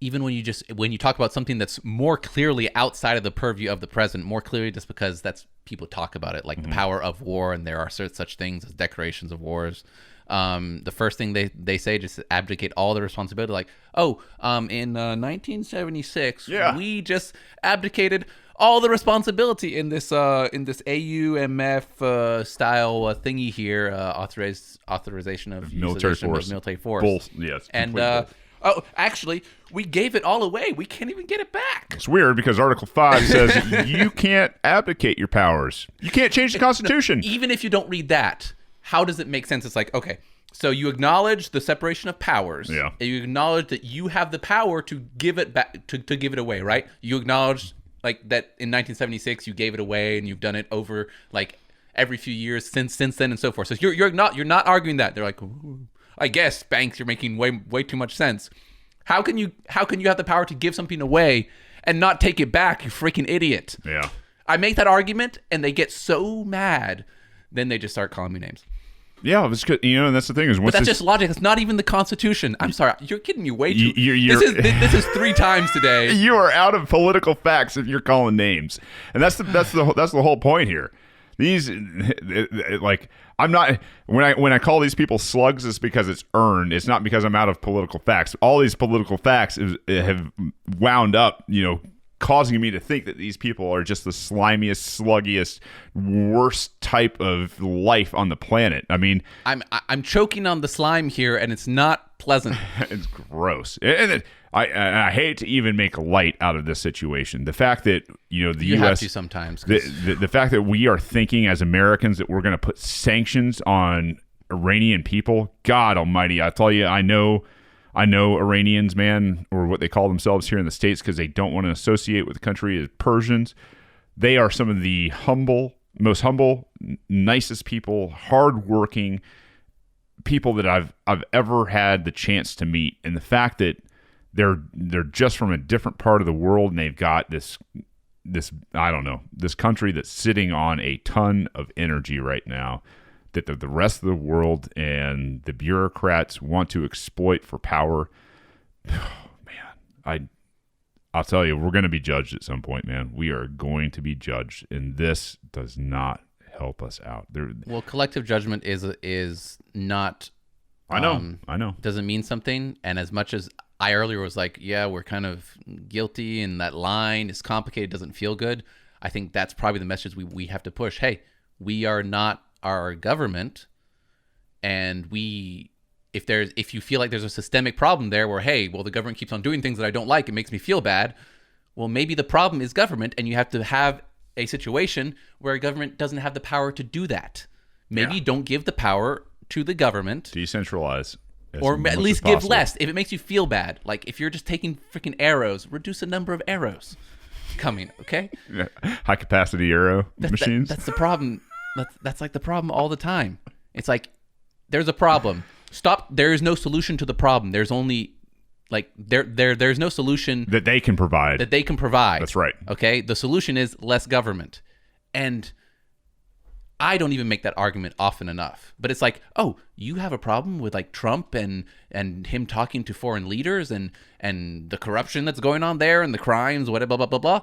even when you talk about something that's more clearly outside of the purview of the president, more clearly just because that's people talk about it, like the power of war, and there are such things as declarations of wars. The first thing they say, just abdicate all the responsibility, like, in 1976, we just abdicated all the responsibility in this AUMF style thingy here, authorization of military force. Yes, and actually, we gave it all away. We can't even get it back. It's weird because Article 5 says you can't abdicate your powers. You can't change the Constitution. Even if you don't read that, how does it make sense? It's like, okay, so you acknowledge the separation of powers. Yeah. And you acknowledge that you have the power to give it back, to give it away, right? You acknowledge like that in 1976 you gave it away, and you've done it over like every few years since then and so forth. So you're not arguing that. They're like, ooh, I guess, Banks, you're making way too much sense. How can you have the power to give something away and not take it back, you freaking idiot? Yeah. I make that argument and they get so mad, then they just start calling me names. Yeah, it's good, and that's the thing is, but that's just logic. It's not even the Constitution. I'm sorry, you're kidding me way too. This is 3 times today. You are out of political facts if you're calling names, and that's the whole point here. These, like, I'm not, when I call these people slugs, it's because it's earned. It's not because I'm out of political facts. All these political facts have wound up, causing me to think that these people are just the slimiest, sluggiest, worst type of life on the planet. I mean, I'm choking on the slime here, and it's not pleasant. It's gross. And I hate to even make light out of this situation. The fact that the you U.S. have to sometimes. The fact that we are thinking as Americans that we're going to put sanctions on Iranian people. God Almighty! I tell you, I know Iranians, man, or what they call themselves here in the States, because they don't want to associate with the country as Persians. They are some of the most humble, nicest people, hardworking people that I've ever had the chance to meet. And the fact that they're just from a different part of the world, and they've got this I don't know, this country that's sitting on a ton of energy right now that the rest of the world and the bureaucrats want to exploit for power. Oh, man, I'll tell you, we're going to be judged at some point, man. We are going to be judged, and this does not help us out. Well, collective judgment is not. I know. Doesn't mean something, and as much as I earlier was like, yeah, we're kind of guilty, and that line is complicated, doesn't feel good. I think that's probably the message we have to push. Hey, we are not our government, and if you feel like there's a systemic problem there where, hey, well, the government keeps on doing things that I don't like, it makes me feel bad. Well, maybe the problem is government, and you have to have a situation where a government doesn't have the power to do that. Maybe you don't give the power to the government. Decentralize. Or at least give less if it makes you feel bad. Like if you're just taking freaking arrows, reduce the number of arrows coming, okay? Yeah. High capacity arrow machines. That's the problem. That's like the problem all the time. It's like there's a problem. Stop. There is no solution to the problem. There's only like there's no solution that they can provide. That's right. Okay? The solution is less government. And I don't even make that argument often enough. But it's like, oh, you have a problem with like Trump and him talking to foreign leaders and the corruption that's going on there and the crimes, whatever, blah, blah, blah, blah.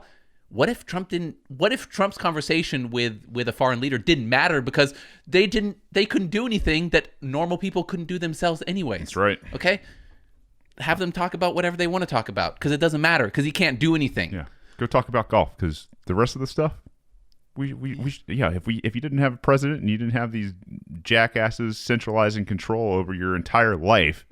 What if Trump's conversation with a foreign leader didn't matter because they couldn't do anything that normal people couldn't do themselves anyways? That's right. Okay? Have them talk about whatever they want to talk about because it doesn't matter because he can't do anything. Yeah. Go talk about golf because the rest of the stuff, if you didn't have a president and you didn't have these jackasses centralizing control over your entire life,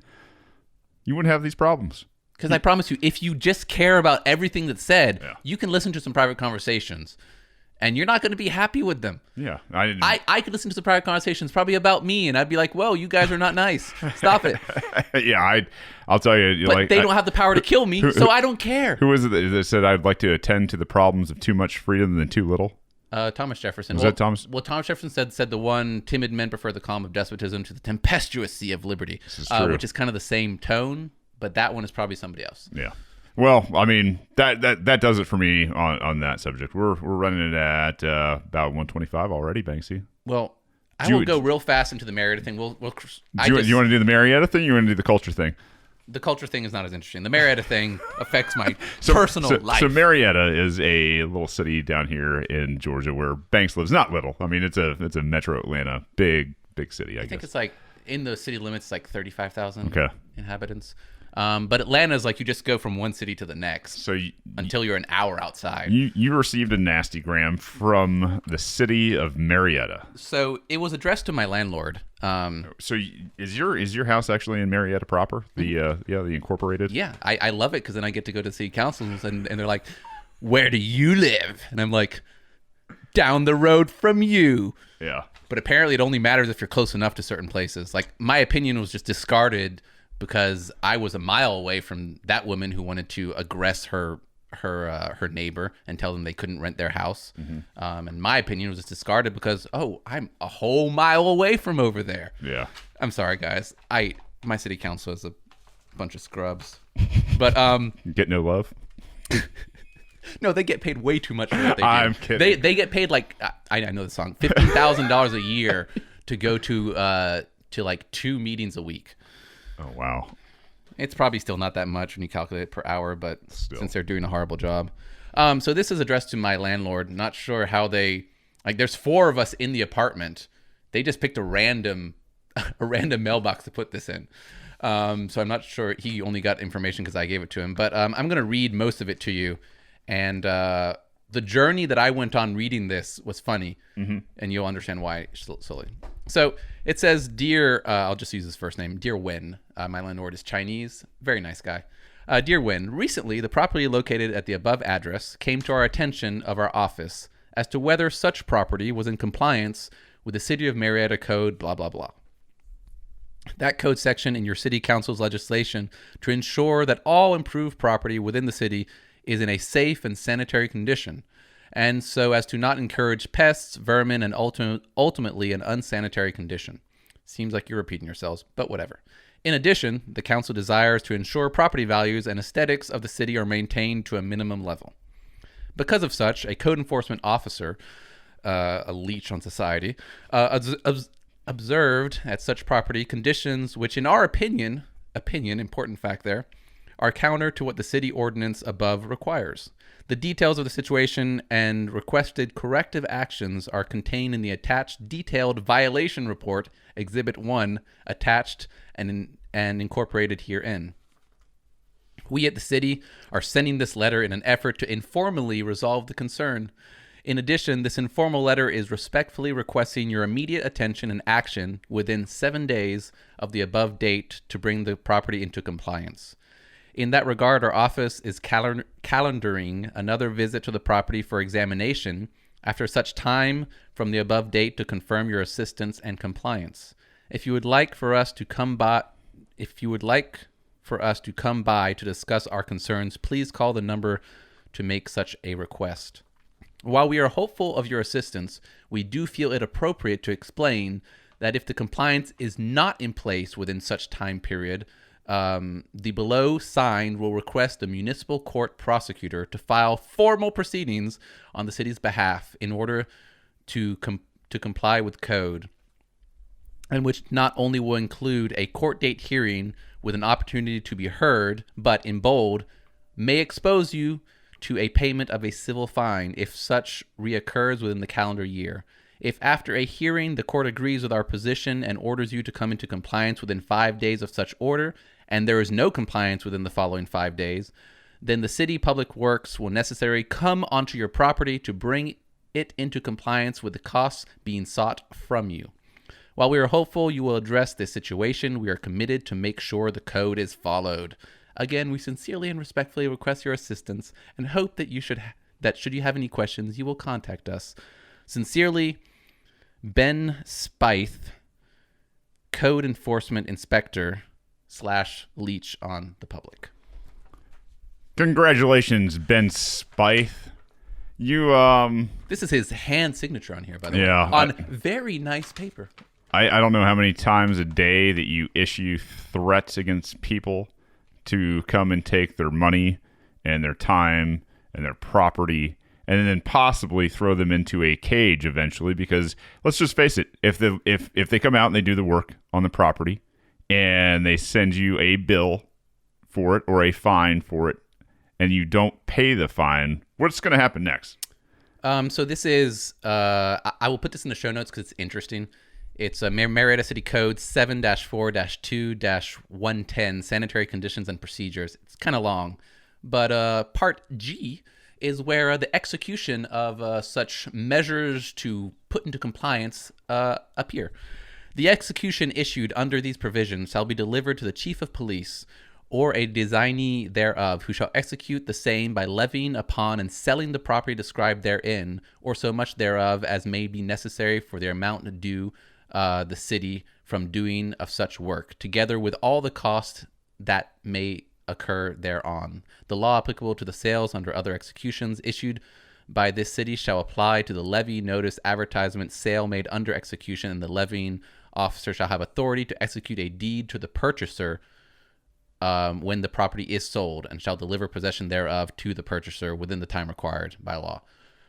you wouldn't have these problems. Because I promise you, if you just care about everything that's said, you can listen to some private conversations, and you're not going to be happy with them. Yeah, I could listen to some private conversations probably about me, and I'd be like, "Whoa, you guys are not nice. Stop it." Yeah, I'll tell you. But they don't have the power to kill me, so I don't care. Who was it that said I'd like to attend to the problems of too much freedom than too little? Thomas Jefferson. Was that Thomas? Well, Thomas Jefferson said the one timid men prefer the calm of despotism to the tempestuous sea of liberty, which is kind of the same tone. But that one is probably somebody else. Yeah. Well, I mean, that does it for me on that subject. We're running it at about 125 already, Banksy. Well, I will go real fast into the Marietta thing. Do you want to do the Marietta thing? Or you want to do the culture thing? The culture thing is not as interesting. The Marietta thing affects my personal life. So Marietta is a little city down here in Georgia where Banks lives. Not little. I mean, it's a metro Atlanta, big city. I guess. Think it's like in the city limits, like 35,000 inhabitants. But Atlanta is like you just go from one city to the next until you're an hour outside. You received a nasty gram from the city of Marietta. So it was addressed to my landlord. So is your house actually in Marietta proper? The incorporated? Yeah, I love it because then I get to go to city councils and they're like, "Where do you live?" And I'm like, "Down the road from you." Yeah. But apparently it only matters if you're close enough to certain places. Like my opinion was just discarded because I was a mile away from that woman who wanted to aggress her neighbor and tell them they couldn't rent their house. Mm-hmm. And my opinion was just discarded because, I'm a whole mile away from over there. Yeah. I'm sorry, guys. My city council is a bunch of scrubs. But get no love? No, they get paid way too much for what they do. I'm kidding. They get paid like, I know the song, $15,000 a year to go to like 2 meetings a week. Oh, wow. It's probably still not that much when you calculate it per hour, but since they're doing a horrible job. So this is addressed to my landlord. Not sure how they Like, there's 4 of us in the apartment. They just picked a random mailbox to put this in. So I'm not sure. He only got information because I gave it to him. But I'm going to read most of it to you. And the journey that I went on reading this was funny. And you'll understand why slowly. So it says, Dear, I'll just use his first name, Dear Wen. My landlord is Chinese. Very nice guy. Dear Wen, recently the property located at the above address came to our attention of our office as to whether such property was in compliance with the City of Marietta Code, blah, blah, blah. That code section in your city council's legislation to ensure that all improved property within the city is in a safe and sanitary condition, and so as to not encourage pests, vermin, and ultimately an unsanitary condition. Seems like you're repeating yourselves, but whatever. In addition, the council desires to ensure property values and aesthetics of the city are maintained to a minimum level. Because of such, a code enforcement officer, a leech on society, observed at such property conditions which, in our opinion, important fact there, are counter to what the city ordinance above requires. The details of the situation and requested corrective actions are contained in the attached detailed violation report, Exhibit 1, attached and incorporated herein. We at the city are sending this letter in an effort to informally resolve the concern. In addition, this informal letter is respectfully requesting your immediate attention and action within 7 days of the above date to bring the property into compliance. In that regard, our office is calendaring another visit to the property for examination after such time from the above date to confirm your assistance and compliance. If you would like for us to come by to discuss our concerns, please call the number to make such a request. While we are hopeful of your assistance, we do feel it appropriate to explain that if the compliance is not in place within such time period, the below signed will request the municipal court prosecutor to file formal proceedings on the city's behalf in order to comply with code, and which not only will include a court date hearing with an opportunity to be heard, but in bold, may expose you to a payment of a civil fine if such reoccurs within the calendar year. If after a hearing the court agrees with our position and orders you to come into compliance within 5 days of such order, and there is no compliance within the following 5 days, then the city public works will necessarily come onto your property to bring it into compliance with the costs being sought from you. While we are hopeful you will address this situation, we are committed to make sure the code is followed. Again, we sincerely and respectfully request your assistance and hope that should you have any questions, you will contact us. Sincerely, Ben Spythe, Code Enforcement Inspector / leech on the public. Congratulations, Ben Spythe. You This is his hand signature on here, by the way. On very nice paper. I don't know how many times a day that you issue threats against people to come and take their money and their time and their property and then possibly throw them into a cage eventually, because let's just face it, if they come out and they do the work on the property and they send you a bill for it or a fine for it and you don't pay the fine, what's going to happen next? So this is, I will put this in the show notes because it's interesting. It's a Marietta City Code 7-4-2-110, Sanitary Conditions and Procedures. It's kind of long, but Part G is where the execution of such measures to put into compliance appear. The execution issued under these provisions shall be delivered to the Chief of Police or a designee thereof, who shall execute the same by levying upon and selling the property described therein, or so much thereof as may be necessary for the amount due the city from doing of such work, together with all the costs that may occur thereon. The law applicable to the sales under other executions issued by this city shall apply to the levy, notice, advertisement, sale made under execution, and the levying officer shall have authority to execute a deed to the purchaser when the property is sold, and shall deliver possession thereof to the purchaser within the time required by law.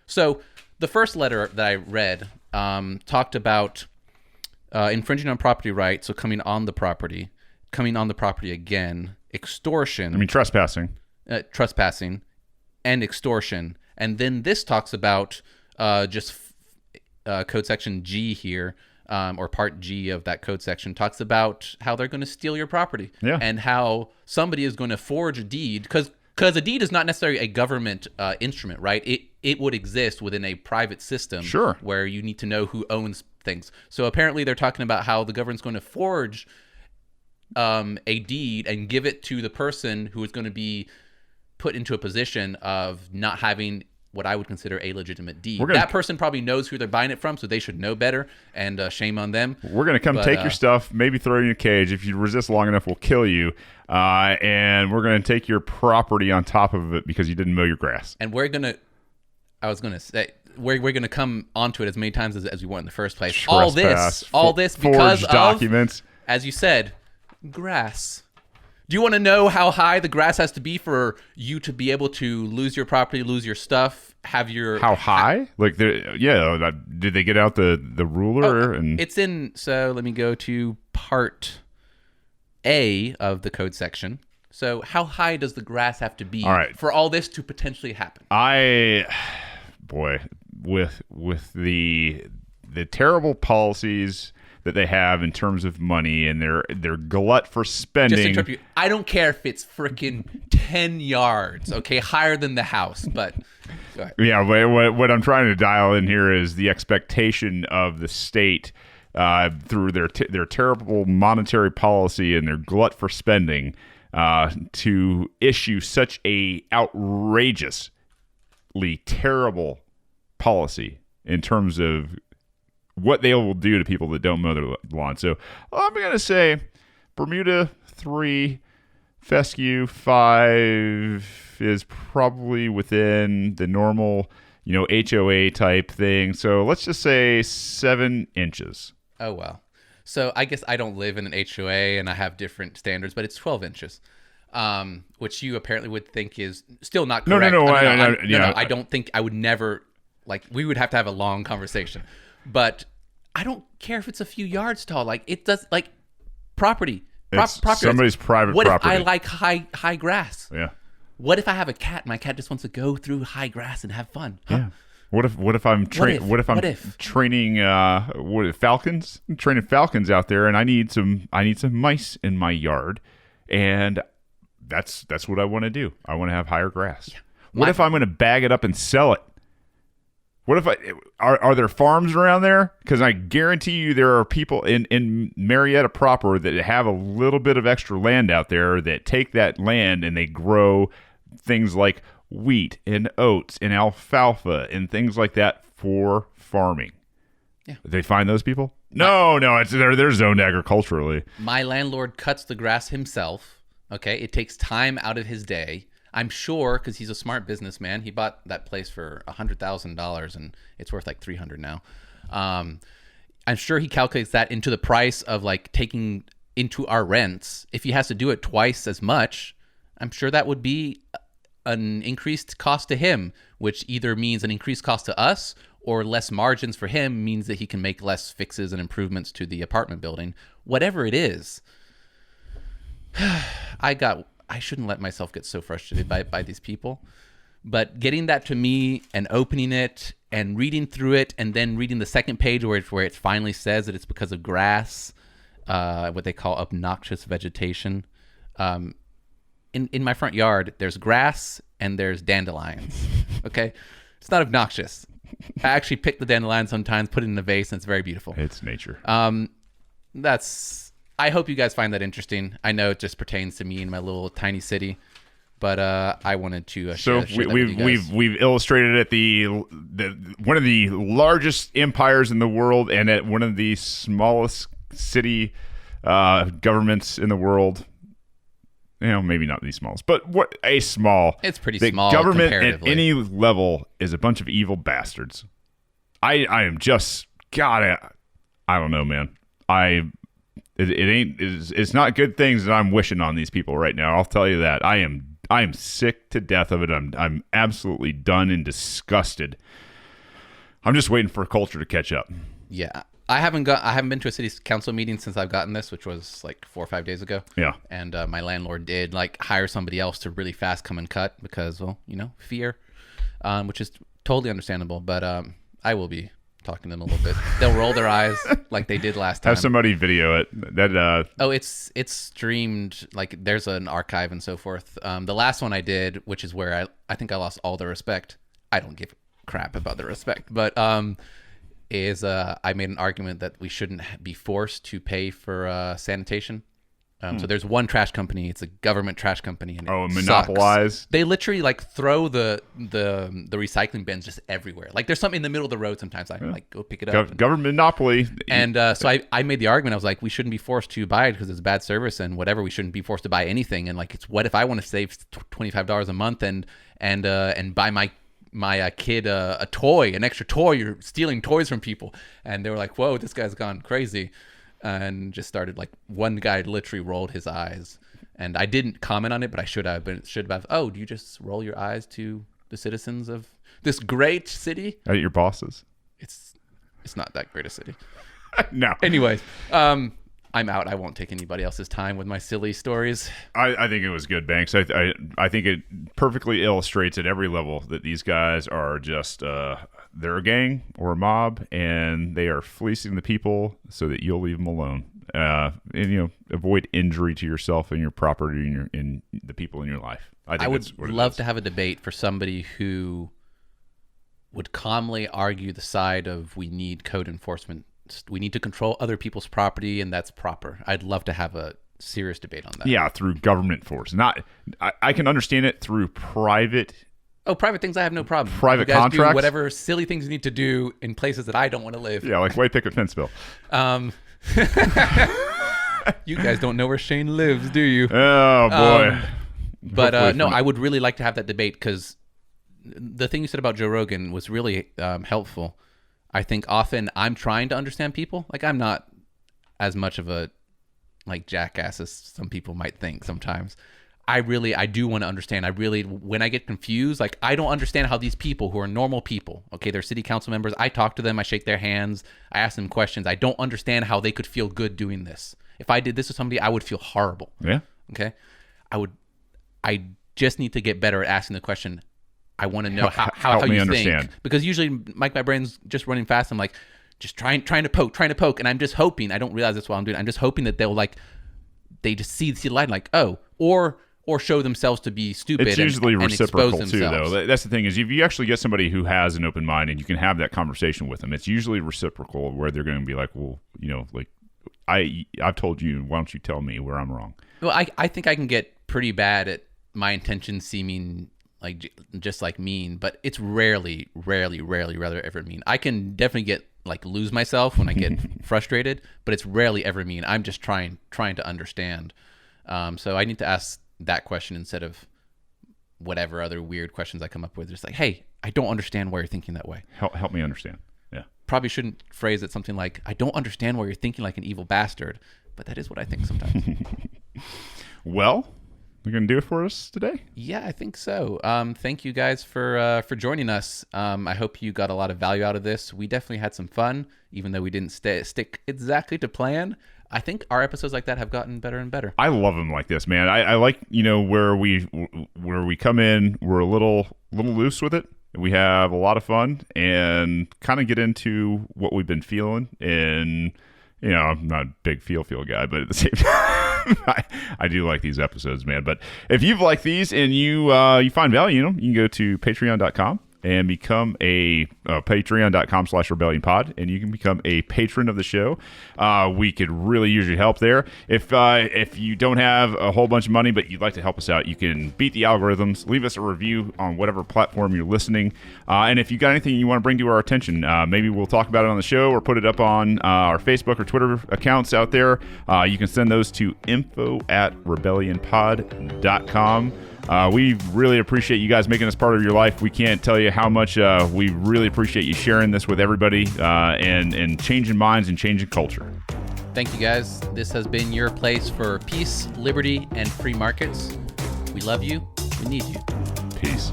So the first letter that I read talked about infringing on property rights, so coming on the property again, extortion. I mean, trespassing, and extortion. And then this talks about just code section G here, or part G of that code section, talks about how they're going to steal your property, and how somebody is going to forge a deed, because a deed is not necessarily a government instrument, right? It would exist within a private system, where you need to know who owns things. So apparently they're talking about how the government's going to forge a deed and give it to the person who is going to be put into a position of not having what I would consider a legitimate deed. That person probably knows who they're buying it from, so they should know better, and shame on them. We're going to come take your stuff, maybe throw you in a cage. If you resist long enough, we'll kill you. And we're going to take your property on top of it because you didn't mow your grass. And we're going to come onto it as many times as we want in the first place. Trespass, all this because of documents. As you said, grass. Do you want to know how high the grass has to be for you to be able to lose your property, lose your stuff, have your... How high? Did they get out the ruler? And it's in... So let me go to part A of the code section. So how high does the grass have to be for all this to potentially happen? With the terrible policies that they have in terms of money and their glut for spending. Just to interrupt you, I don't care if it's freaking 10 yards, okay, higher than the house, but go ahead. Yeah, what I'm trying to dial in here is the expectation of the state through their terrible monetary policy and their glut for spending to issue such a outrageously terrible policy in terms of what they will do to people that don't mow their lawn. So I'm going to say Bermuda 3, fescue 5 is probably within the normal, HOA type thing. So let's just say 7 inches. Oh, wow. So I guess I don't live in an HOA and I have different standards, but it's 12 inches, which you apparently would think is still not correct. No. I don't think I would never, we would have to have a long conversation. But I don't care if it's a few yards tall. It does, property. Somebody's private property. What if I like high grass? Yeah. What if I have a cat? My cat just wants to go through high grass and have fun. Huh? Yeah. What if I'm training falcons? I'm training falcons out there, and I need some mice in my yard, and that's what I want to do. I want to have higher grass. Yeah. What if I'm going to bag it up and sell it? What if are there farms around there? Because I guarantee you there are people in Marietta proper that have a little bit of extra land out there that take that land and they grow things like wheat and oats and alfalfa and things like that for farming. Yeah. They find those people? No, they're zoned agriculturally. My landlord cuts the grass himself. Okay, it takes time out of his day. I'm sure, because he's a smart businessman, he bought that place for $100,000 and it's worth like $300 now. I'm sure he calculates that into the price of taking into our rents. If he has to do it twice as much, I'm sure that would be an increased cost to him, which either means an increased cost to us or less margins for him means that he can make less fixes and improvements to the apartment building. Whatever it is, I shouldn't let myself get so frustrated by these people. But getting that to me and opening it and reading through it and then reading the second page where it finally says that it's because of grass, what they call obnoxious vegetation. In my front yard, there's grass and there's dandelions. Okay? It's not obnoxious. I actually pick the dandelion sometimes, put it in a vase, and it's very beautiful. It's nature. I hope you guys find that interesting. I know it just pertains to me in my little tiny city, but I wanted to share that with you guys. We've illustrated at the one of the largest empires in the world and at one of the smallest city governments in the world. Maybe not the smallest, but it's pretty small. Government at any level is a bunch of evil bastards. I am just I don't know, man. It's not good things that I'm wishing on these people right now. I'll tell you that. I am sick to death of it. I'm absolutely done and disgusted. I'm just waiting for culture to catch up. Yeah. I haven't been to a city council meeting since I've gotten this, which was 4 or 5 days ago. Yeah. And my landlord did hire somebody else to really fast come and cut because, fear, which is totally understandable, but I will be talking to them a little bit. They'll roll their eyes like they did last time. Have somebody video it. It's streamed. Like there's an archive and so forth. The last one I did, which is where I think I lost all the respect. I don't give a crap about the respect, but is I made an argument that we shouldn't be forced to pay for sanitation. So there's one trash company. It's a government trash company, and it monopolize. Sucks. They literally like throw the recycling bins just everywhere. Like there's something in the middle of the road. Sometimes I like go pick it up. Government monopoly. And so I made the argument. I was like, we shouldn't be forced to buy it because it's bad service and whatever. We shouldn't be forced to buy anything. And like, it's what if I want to save $25 a month and buy my kid a toy, an extra toy? You're stealing toys from people. And they were like, whoa, this guy's gone crazy. And just started like one guy literally rolled his eyes, and I didn't comment on it, but I should have. Oh, do you just roll your eyes to the citizens of this great city? At your bosses? It's not that great a city. No. Anyways, I'm out. I won't take anybody else's time with my silly stories. I think it was good, Banks. I think it perfectly illustrates at every level that these guys are just they're a gang or a mob, and they are fleecing the people so that you'll leave them alone, and avoid injury to yourself and your property and the people in your life. I would love to have a debate for somebody who would calmly argue the side of we need code enforcement. We need to control other people's property, and that's proper. I'd love to have a serious debate on that. Yeah, through government force. I can understand it through private. Oh, private things I have no problem. Private you guys contracts? do whatever silly things you need to do in places that I don't want to live. Yeah, like white picket fence bill. You guys don't know where Shane lives, do you? Oh, boy. But no, I would really like to have that debate, because the thing you said about Joe Rogan was really helpful. I think often I'm trying to understand people. Like, I'm not as much of a jackass as some people might think sometimes. I do want to understand. When I get confused, like, I don't understand how these people who are normal people, okay, they're city council members, I talk to them, I shake their hands, I ask them questions. I don't understand how they could feel good doing this. If I did this to somebody, I would feel horrible. Yeah. Okay. I just need to get better at asking the question. I want to know how you understand. Think. Because usually my brain's just running fast. I'm like, just trying to poke. And I'm just hoping, I don't realize that's what I'm doing. I'm just hoping that they just see the light, like, oh, or show themselves to be stupid. It's usually and reciprocal expose too, themselves. though. That's the thing, is if you actually get somebody who has an open mind and you can have that conversation with them, it's usually reciprocal, where they're going to be like, well, like, I've told you, why don't you tell me where I'm wrong? Well, I think I can get pretty bad at my intentions seeming like just like mean, but it's rarely ever mean. I can definitely get lose myself when I get frustrated, but it's rarely ever mean. I'm just trying to understand. So I need to ask that question instead of whatever other weird questions I come up with. Just like, hey, I don't understand why you're thinking that way. Help me understand. Yeah. Probably shouldn't phrase it something like, I don't understand why you're thinking like an evil bastard, but that is what I think sometimes. Well, you're going to do it for us today? Yeah, I think so. Thank you guys for joining us. I hope you got a lot of value out of this. We definitely had some fun, even though we didn't stick exactly to plan. I think our episodes like that have gotten better and better. I love them like this, man. I like, where we come in, we're a little loose with it. We have a lot of fun and kind of get into what we've been feeling. And, I'm not a big feel guy, but at the same time, I do like these episodes, man. But if you've liked these and you find value in them, you can go to patreon.com and become a patreon.com/rebellionpod, and you can become a patron of the show. We could really use your help there. If you don't have a whole bunch of money, but you'd like to help us out, you can beat the algorithms, leave us a review on whatever platform you're listening. And if you got anything you want to bring to our attention, maybe we'll talk about it on the show or put it up on our Facebook or Twitter accounts out there. You can send those to info@rebellionpod.com. We really appreciate you guys making us part of your life. We can't tell you how much we really appreciate you sharing this with everybody and changing minds and changing culture. Thank you, guys. This has been your place for peace, liberty, and free markets. We love you. We need you. Peace.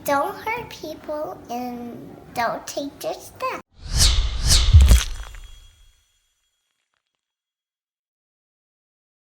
don't hurt people and don't take their stuff.